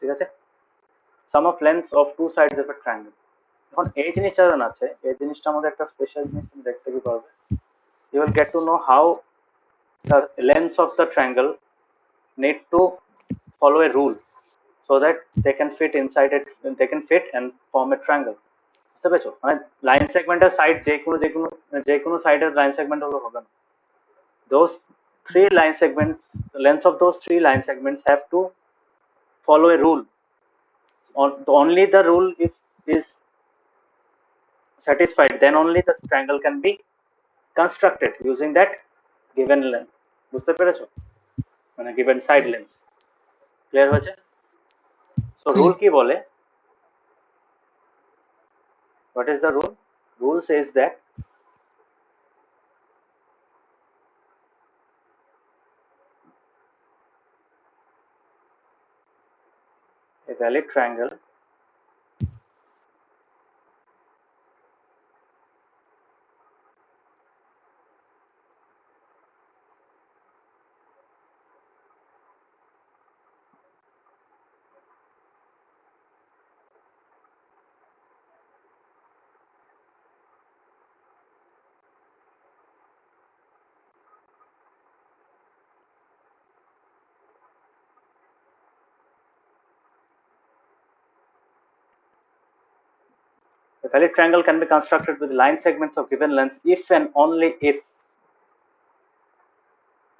ঠিক আছে, sum of lengths of two sides of a triangle. এখন এই জিনিসটা জানা আছে, এই জিনিসটা আমাদের একটা স্পেশাল জিনিস, তুমি দেখতে কি পারবে, you will get to know how the lengths of the triangle need to follow a rule so that they can fit inside it, they can fit and form a triangle। বুঝতে পেরেছো? মানে line সেগমেন্টের side যে কোনো সাইডের line segment হলো হবে না, those three line segments, the length of those three line segments have to follow a rule, only the rule is satisfied, then only the triangle can be constructed using that given length। বুঝতে পেরেছো? মানে given side length, clear হয়েছে? So rule কি বলে? What is the rule? Rule says that a valid triangle A valid triangle can be constructed with line segments of given length if and only if,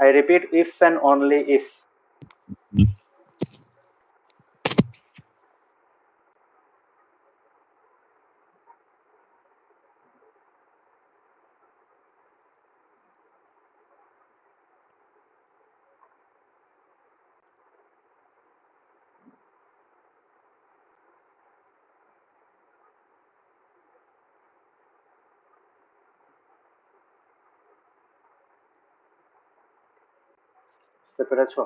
I repeat, if and only if বুঝতে পেরেছো?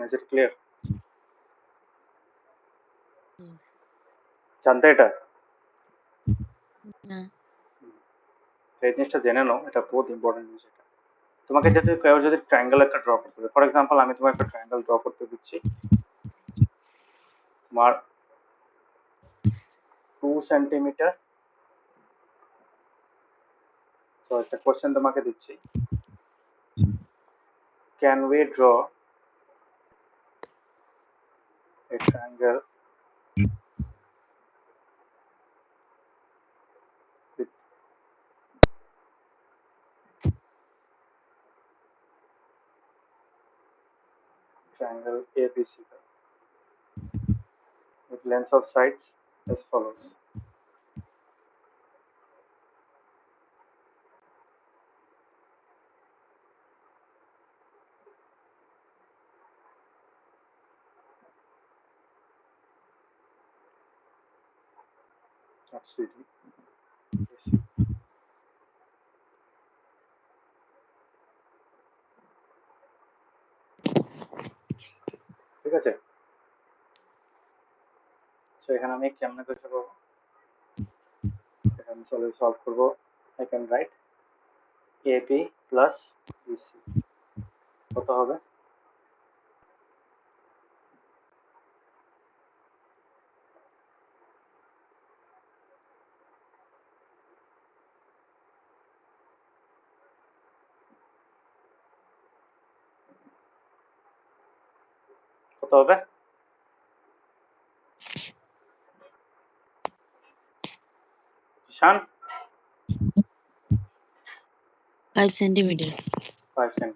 Is it clear? Yes. জানতে এটা না। এই জিনিসটা জেনে নাও, এটা বহুত ইম্পর্টেন্ট জিনিস। এটা তোমাকে যদি কেউ যদি ট্রায়াঙ্গেল একটা ড্র করতে হবে, ফর এক্সাম্পল আমি তোমাকে একটা ট্রায়াঙ্গেল ড্র করতে দিচ্ছি, তোমার 2 সেন্টিমিটার, তো একটা কোশ্চেন তোমাকে দিচ্ছি, can we draw a triangle with triangle ABC with lengths of sides as follows. Not CD, AC. ঠিক আছে? সো এখানে আমি কেমনে করে করব, এখানে সলভ করব, I can write AB plus BC কত হবে, কত হবে? ঈশান? 5 centimeter. 5 cm.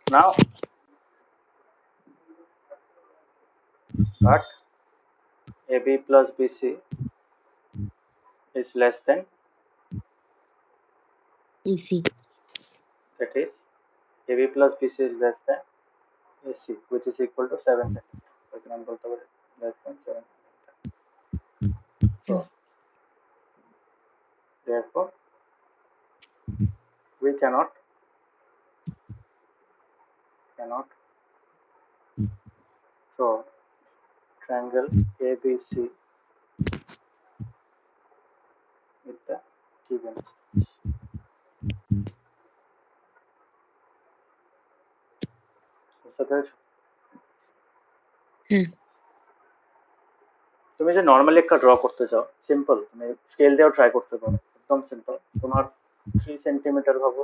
Now, but AB plus BC is less than, AC. that is AB plus BC is less than AC, which is equal to 7 cm. So এখানে আমি বলতে পারি less than 7 cm. So therefore we cannot draw triangle ABC with the given sides. বুঝতে পেরেছো? তুমি যে normally একটা draw করতে চাও, সিম্পল, তুমি স্কেল দিয়েও ট্রাই করতে পারো, একদম সিম্পল। তোমার 3 সেন্টিমিটার ভাবো,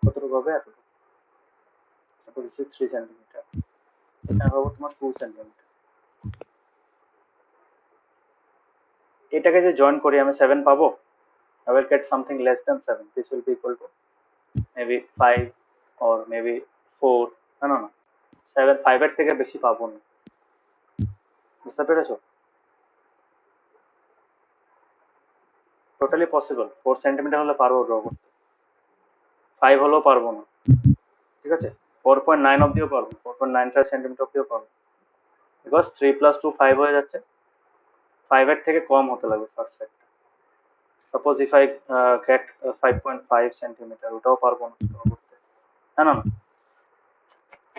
কতটুকু হবে, এতটুকু, সাপোজ 3 সেন্টিমিটার, এখানে ভাবো তোমার 2 সেন্টিমিটার, এটাকে যে জয়েন করি আমি 7 পাবো, I will get something less than 7. This will be equal to maybe 5 or maybe 4. না 7, 5 এর থেকে বেশি পাবো না। বুঝতে পেরেছো? Totally possible. 4 সেন্টিমিটার হলে পারবো ড্র করতে, 5 হলেও পারবো না, ঠিক আছে? 4.9 অব্দিও পারবো, 4.95 সেন্টিমিটার অব্দিও পারবো, বিকজ 3 plus 2 5 হয়ে যাচ্ছে, 5 এর থেকে কম হতে লাগবে first set. Suppose if I get 5.5 centimetre, ওটাও পারবো না ড্র করতে। না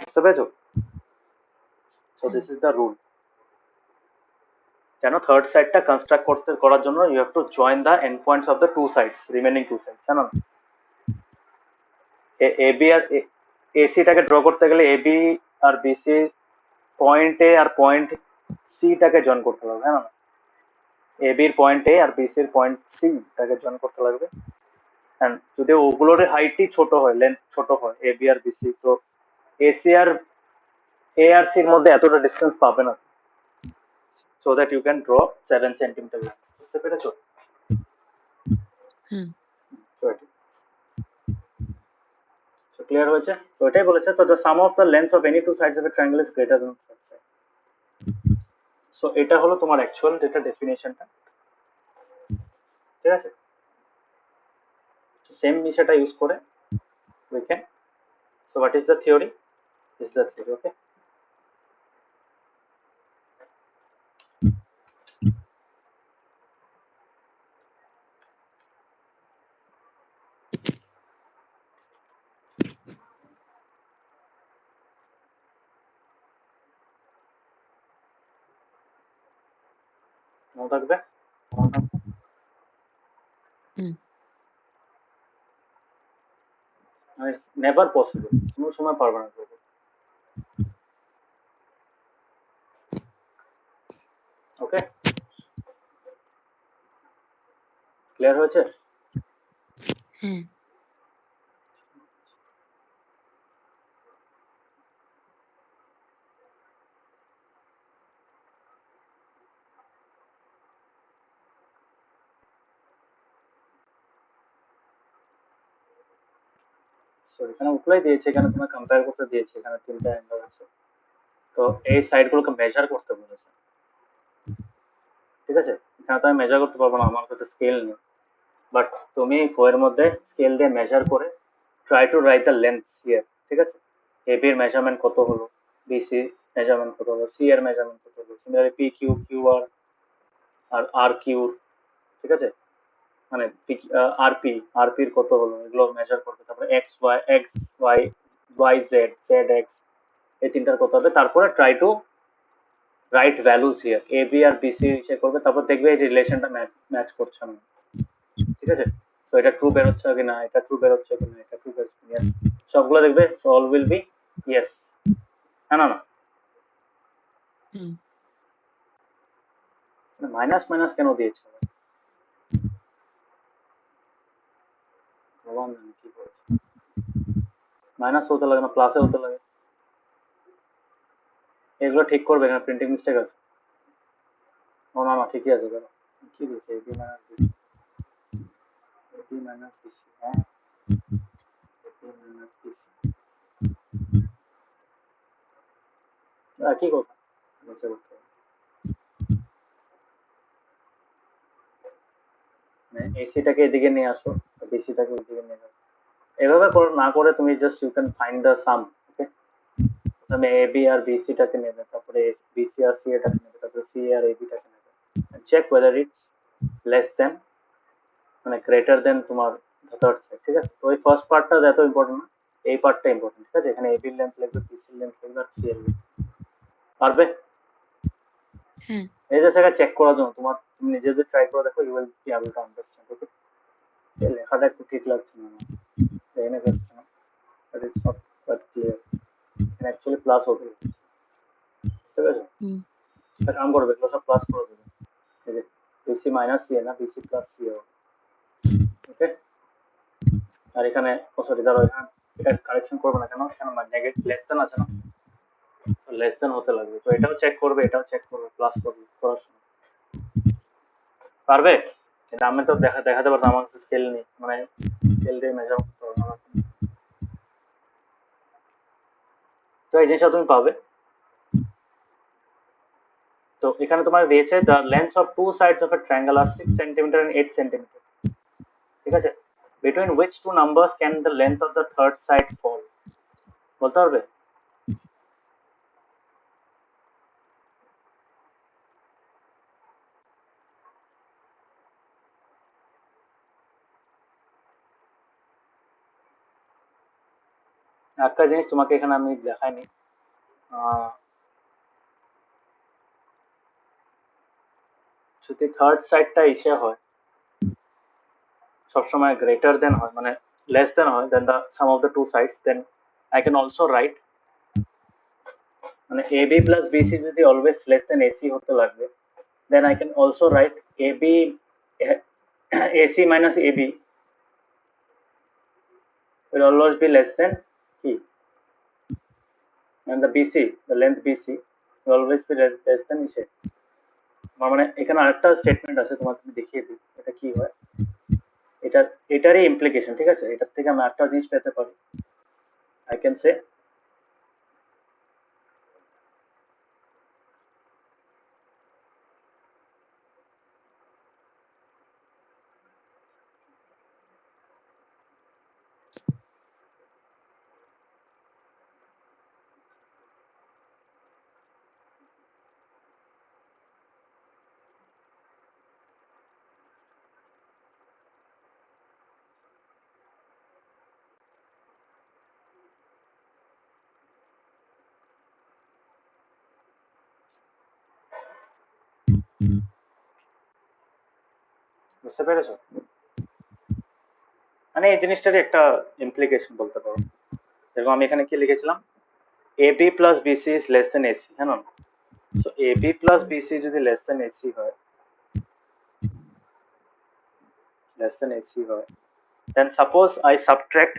বুঝতে পেরেছো? So this is the rule. কেন থার্ড সাইডটা কনস্ট্রাক্ট করার জন্য you have to join the end points of the two sides, remaining two sides, জানো না? এবি আর এসিটাকে ড্র করতে গেলে এবি আর বিসি পয়েন্ট এ আর পয়েন্ট সি টাকে জয়েন করতে হবে, জানো না? এবির পয়েন্ট এ আর বিসির পয়েন্ট সি টাকে জয়েন করতে লাগবে, and যদি ওগুলোর হাইটই ছোট হয়, লেন্থ ছোট হয়, এ বি আর বিসি, তো এসি আর এ আর সির মধ্যে এতটা ডিস্টেন্স পাবে না, so that you can draw 7 centimetre line. বুঝতে পেরেছো? হুম। সো ক্লিয়ার হয়েছে? তো এটাই বলেছে, তো the sum of the length of any two sides of a triangle is greater than third side. So এটা হলো তোমার অ্যাকচুয়াল যেটা ডেফিনেশনটা, ঠিক আছে? সেম বিষয়টা ইউজ করে we can, so what is the theory? Is the theory, okay? মনে থাকবে? It's never possible, কোনো সময় পারবে না করতে। ওকে, ক্লিয়ার হয়েছে? হুম। সো এখানে উপরেই দিয়েছে, এখানে তোমার কম্পেয়ার করতে দিয়েছে, এখানে তিনটা অ্যাঙ্গেল আছে, তো এই সাইডগুলোকে মেজার করতে বলেছে, ঠিক আছে? এখানে তো আমি মেজার করতে পারবো না, আমার কাছে স্কেল নেই, বাট তুমি বইয়ের মধ্যে স্কেল দিয়ে মেজার করে try to write the length here, ঠিক আছে? এবি এর মেজারমেন্ট কত হলো, বিসি মেজারমেন্ট কত হলো, সি এর মেজারমেন্ট কত হলো, similarly P Q, Q R আর কিউ, ঠিক আছে? মানে আরপি, আরপির কত হলো, এগুলো মেজার করবে, তারপরে X Y, Y Z, Z X, এই তিনটার কত হবে, তারপরে try to write values here, A B আর বিসি সে করবে, তারপর দেখবে এই রিলেশনটা ম্যাচ করছে না, ঠিক আছে? তো এটা ট্রু বেরোচ্ছে কিনা, এটা ট্রু বেরোচ্ছে কিনা, এটা ট্রু বেরোচ্ছে কিনা, সবগুলো দেখবে অল উইল বি ইয়েস। না না না, মাইনাস মাইনাস কেন দিয়েছে ভগবান জানে কি করেছে, মাইনাস হতে লাগে না, প্লাসে হতে লাগে, এগুলো ঠিক করবে, এখানে প্রিন্টিং মিস্টেক আছে। ও না না ঠিকই আছে, কেন কি দিয়েছে, AB minus BC, AB minus BC, হ্যাঁ এবি মাইনাস বিসি, কি কথা নিচে করতে হবে, এসিটাকে এদিকে নিয়ে আসো, বিসিটাকে ওইদিকে নিয়ে আসো, এভাবে না করে তুমি just you can find the sum, okay? প্রথমে এ বি আর বিসি টাকে নেবে, তারপরে বিসি আর সি টাকে নেবে, তারপরে সি আর এবি টাকে নেবে, check whether it's less than, মানে গ্রেটার দেন তোমার থার্ড সাইড, ঠিক আছে? তো ওই ফার্স্ট পার্টটা এত ইম্পর্টেন্ট না, এই পার্টটা ইম্পর্টেন্ট, ঠিক আছে? এখানে এবি লেন্থ লিখবে, বিসি লেন্থ লিখবে, আর সি এর লেন্থ, পারবে? হ্যাঁ। এই যে সেটা চেক করার জন্য তোমার, তুমি নিজেদের ট্রাই করে দেখো, you will be able to understand, okay? এই লেখাটা একটু ঠিক লাগছে না আমার, এখানে যাচ্ছে না, but it's not quite clear, এখানে অ্যাকচুয়ালি প্লাস হবে, বুঝতে পেরেছো? একটা কাম করবে, এগুলো সব প্লাস করে দেবে, এই যে বিসি মাইনাস সি না, বিসি প্লাস সি হবে, ওকে? আর এখানে সরি ধরো, এখানে এটা কারেকশন করবে না কেন, এখানে নেগেটিভ লেস দেন আছে না, লেস দেন হতে লাগবে, তো এটাও চেক করবে, এটাও চেক করবে, প্লাস করবে করার সময়, পারবে? কিন্তু আমি তো দেখাতে পারবো, আমার কাছে স্কেল নেই, মানে স্কেল দিয়ে মেজার করতে পারবো না, তো এই জিনিসটা তুমি পাবে। তো এখানে তোমার দিয়েছে the length of two sides of a triangle আর 6 সেন্টিমিটার এন্ড 8 সেন্টিমিটার, ঠিক আছে? Between which two numbers can the length of the third side fall, বলতে পারবে? একটা জিনিস তোমাকে এখানে আমি দেখাইনি, যদি থার্ড সাইডটা ইসে হয়, সবসময় গ্রেটার দেন হয়, মানে লেস দেন হয় then the sum of the two sides, then I can also write, মানে এ বি প্লাস বিসি যদি অলওয়েজ লেস দেন এসি হতে লাগবে, then I can also write A B AC minus A B will always be less than কি, and the BC, the length BC will always be less than ইসে। মানে এখানে আরেকটা statement আছে, তোমাকে আমি দেখিয়ে দিই এটা কি হয়। এটারই ইমপ্লিকেশন, ঠিক আছে? এটার থেকে আমি একটা জিনিস পেতে পারি, আই ক্যান সে বুঝতে পেরেছো? মানে এই জিনিসটারই একটা ইমপ্লিকেশন বলতে পারো। যেরকম আমি এখানে কি লিখেছিলাম, AB plus BC is less than AC, হ্যাঁ না? সো AB প্লাস BC যদি লেস দেন AC হয়, then suppose I subtract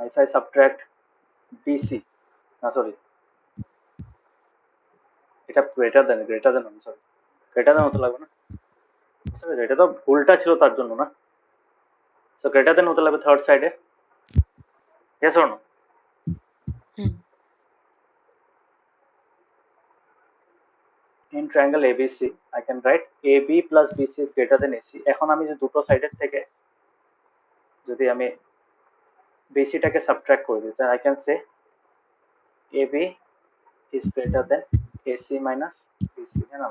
if I subtract BC, sorry, এটা greater than sorry, greater than হতে লাগবে না, বুঝতে পেরেছো? এটা তো ভুলটা ছিল তার জন্য না। সো গ্রেটার দেন হতে লাগবে থার্ড সাইডে, yes or no? In triangle ABC I can write AB plus BC is greater than AC। এখন আমি যে দুটো সাইডের থেকে যদি আমি BC টাকে সাবট্রাক্ট করে দিই, I can say AB is greater than AC minus BC, হ্যাঁ না?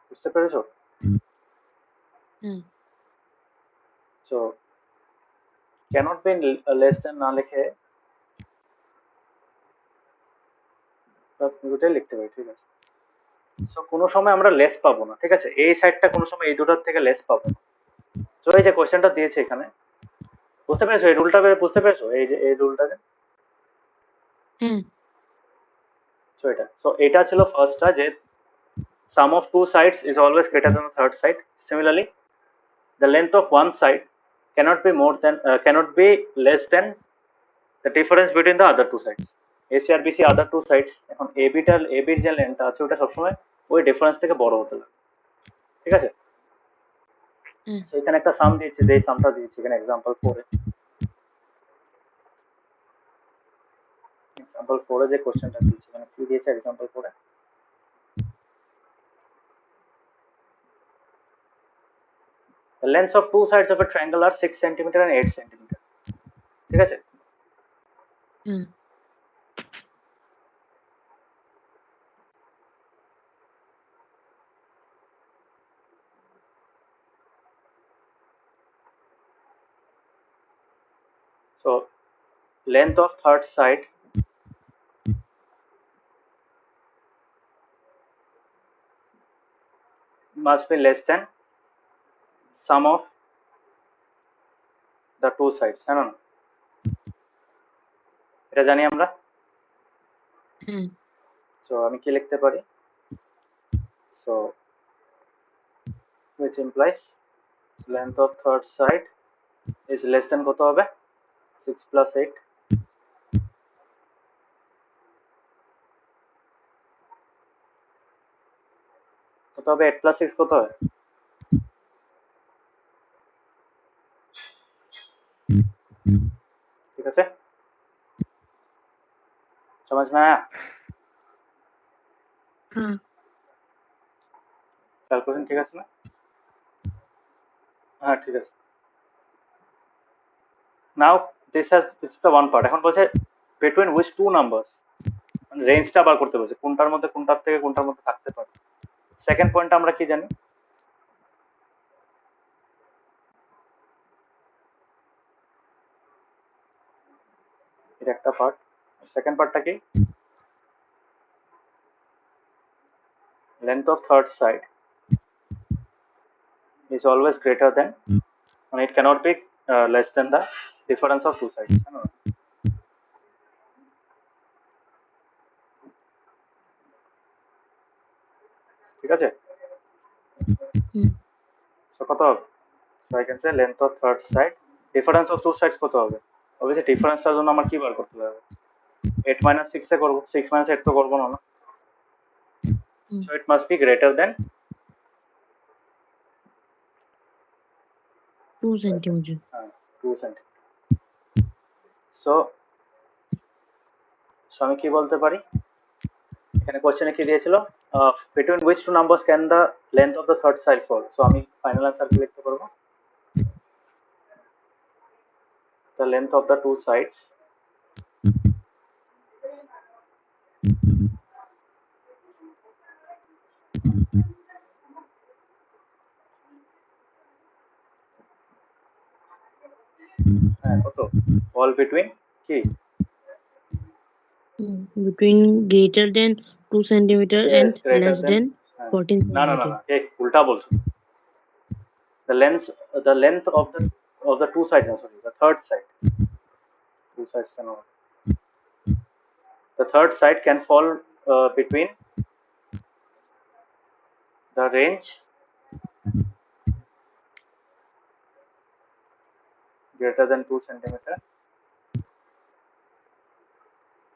বুঝতে পেরেছো? So cannot be less than না লিখে দুটোই লিখতে পারি, ঠিক আছে? সো কোনো সময় আমরা লেস পাবো না, ঠিক আছে? এই সাইডটা কোনো সময় এই দুটোর থেকে লেস পাবো না। সো এই যে কোশ্চেনটা দিয়েছে এখানে, বুঝতে পেরেছো? এই রুলটা বুঝতে পেরেছো? এই যে এই রুলটাকে, সো এটা ছিল ফার্স্টটা, যে sum of two sides is always greater than the third side. Similarly, the length of one side cannot be less than the difference between the other two sides. AC R BC other two sides, এখন AB এর যে লেন্থটা আছে ওটা সবসময় ওই difference থেকে বড় হতে লাগে, ঠিক আছে? তো এখানে একটা সাম দিয়েছে, যে সামটা দিয়েছে এখানে এক্সাম্পল 4 এ, যে কোশ্চেনটা দিয়েছে মানে কি দিয়েছে example 4 A, the lengths of two sides of a triangle are 6 cm and 8 cm, ঠিক আছে? So length of third side must be less than sum of the two sides, হ্যাঁ না? এটা জানি আমরা। সো আমি কি লিখতে পারি, so which implies length of third side is less than কত হবে, 6 plus 8, কত হবে? 8 plus 6 কত হয়? ঠিক আছে, समझ में आया? ক্যালকুলেশন ঠিক আছে না? হ্যাঁ ঠিক আছে। নাও this is the one part। এখন বলছে between which two numbers, মানে রেঞ্জটা বার করতে বলছে, কোনটার মধ্যে কোনটার থেকে কোনটার মধ্যে থাকতে পারে। সেকেন্ড পয়েন্টটা আমরা কি জানি, এটা একটা পার্ট। সেকেন্ড পার্টটা কি, length of third side is always greater than, and it cannot be less than the difference of two sides, है ना? আছে? হুম। সো কত হবে? So I can say length of third side, difference of two sides কত হবে? Obviously ডিফারেন্সটার জন্য আমার কি বার করতে হবে? 8 minus 6 এ করব, 6 minus 8 তো করবো না, হুম। so it must be greater than 2 centimeter. 2 centimeter. so আমি কি বলতে পারি, এখানে কোশ্চেনে কি দিয়েছিল, between which two numbers can the length of the third side fall? so আমি ফাইনাল আনসার কি লিখতে পারবো, the length of the two sides কত, fall between কি, Between greater than 2 centimeter and greater less than হ্যাঁ, 14 না না না centimeter. না এই উল্টা বলছো, the length of the two sides, sorry, the third side, two sides cannot, the third side can fall between the range greater than 2 centimeter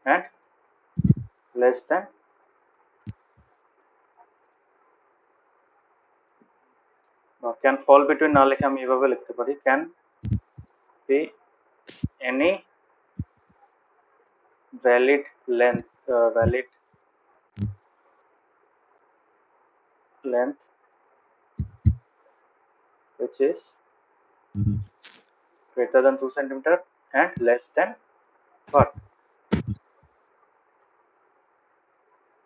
and less than can fall between, না লিখে আমি এভাবে লিখতে পারি, can be any valid length which is greater than 2 centimeter and less than what,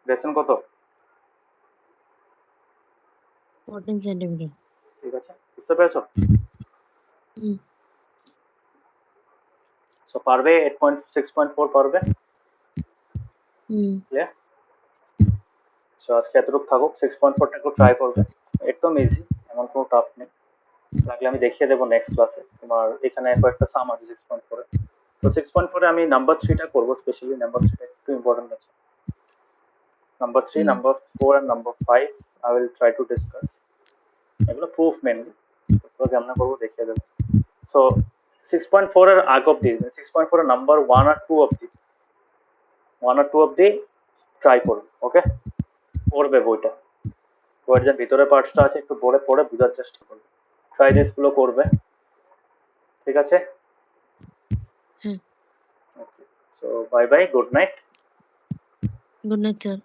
less than কত, 14 centimeter. ঠিক আছে, বুঝতে পেরেছো? হুম। সো পারবে 6.4 পারবে, হুম। ক্লিয়ার? সো আজকে এতটুকু থাকুক, 6.4টা একটু ট্রাই করবে, একদম ইজি, এমন কোনো টাফ নেই, লাগলে আমি দেখিয়ে দেবো নেক্সট ক্লাসে, তোমার এখানে কয়েকটা সাম আছে 6.4 এ, তো 6.4 এ আমি নাম্বার 3টা করবো, স্পেশালি নাম্বার 3টা একটু ইম্পর্টেন্ট আছে, number 3, number 4 and number 5 I will try to discuss, এগুলো প্রুফ মেনলি, তো কেমন করবো দেখিয়ে দেবো। সো 6.4 এর আগ অব্দি, 6.4 এর নাম্বার 1 আর 2 অব্দি ট্রাই করবে, ওকে? পড়বে বইটা, বইয়ের যে ভিতরে পার্টসটা আছে একটু পড়ে বোঝার চেষ্টা করবে, ট্রাই দিস গুলো করবে, ঠিক আছে? হ্যাঁ। Okay, so bye bye, good night. Good night, sir.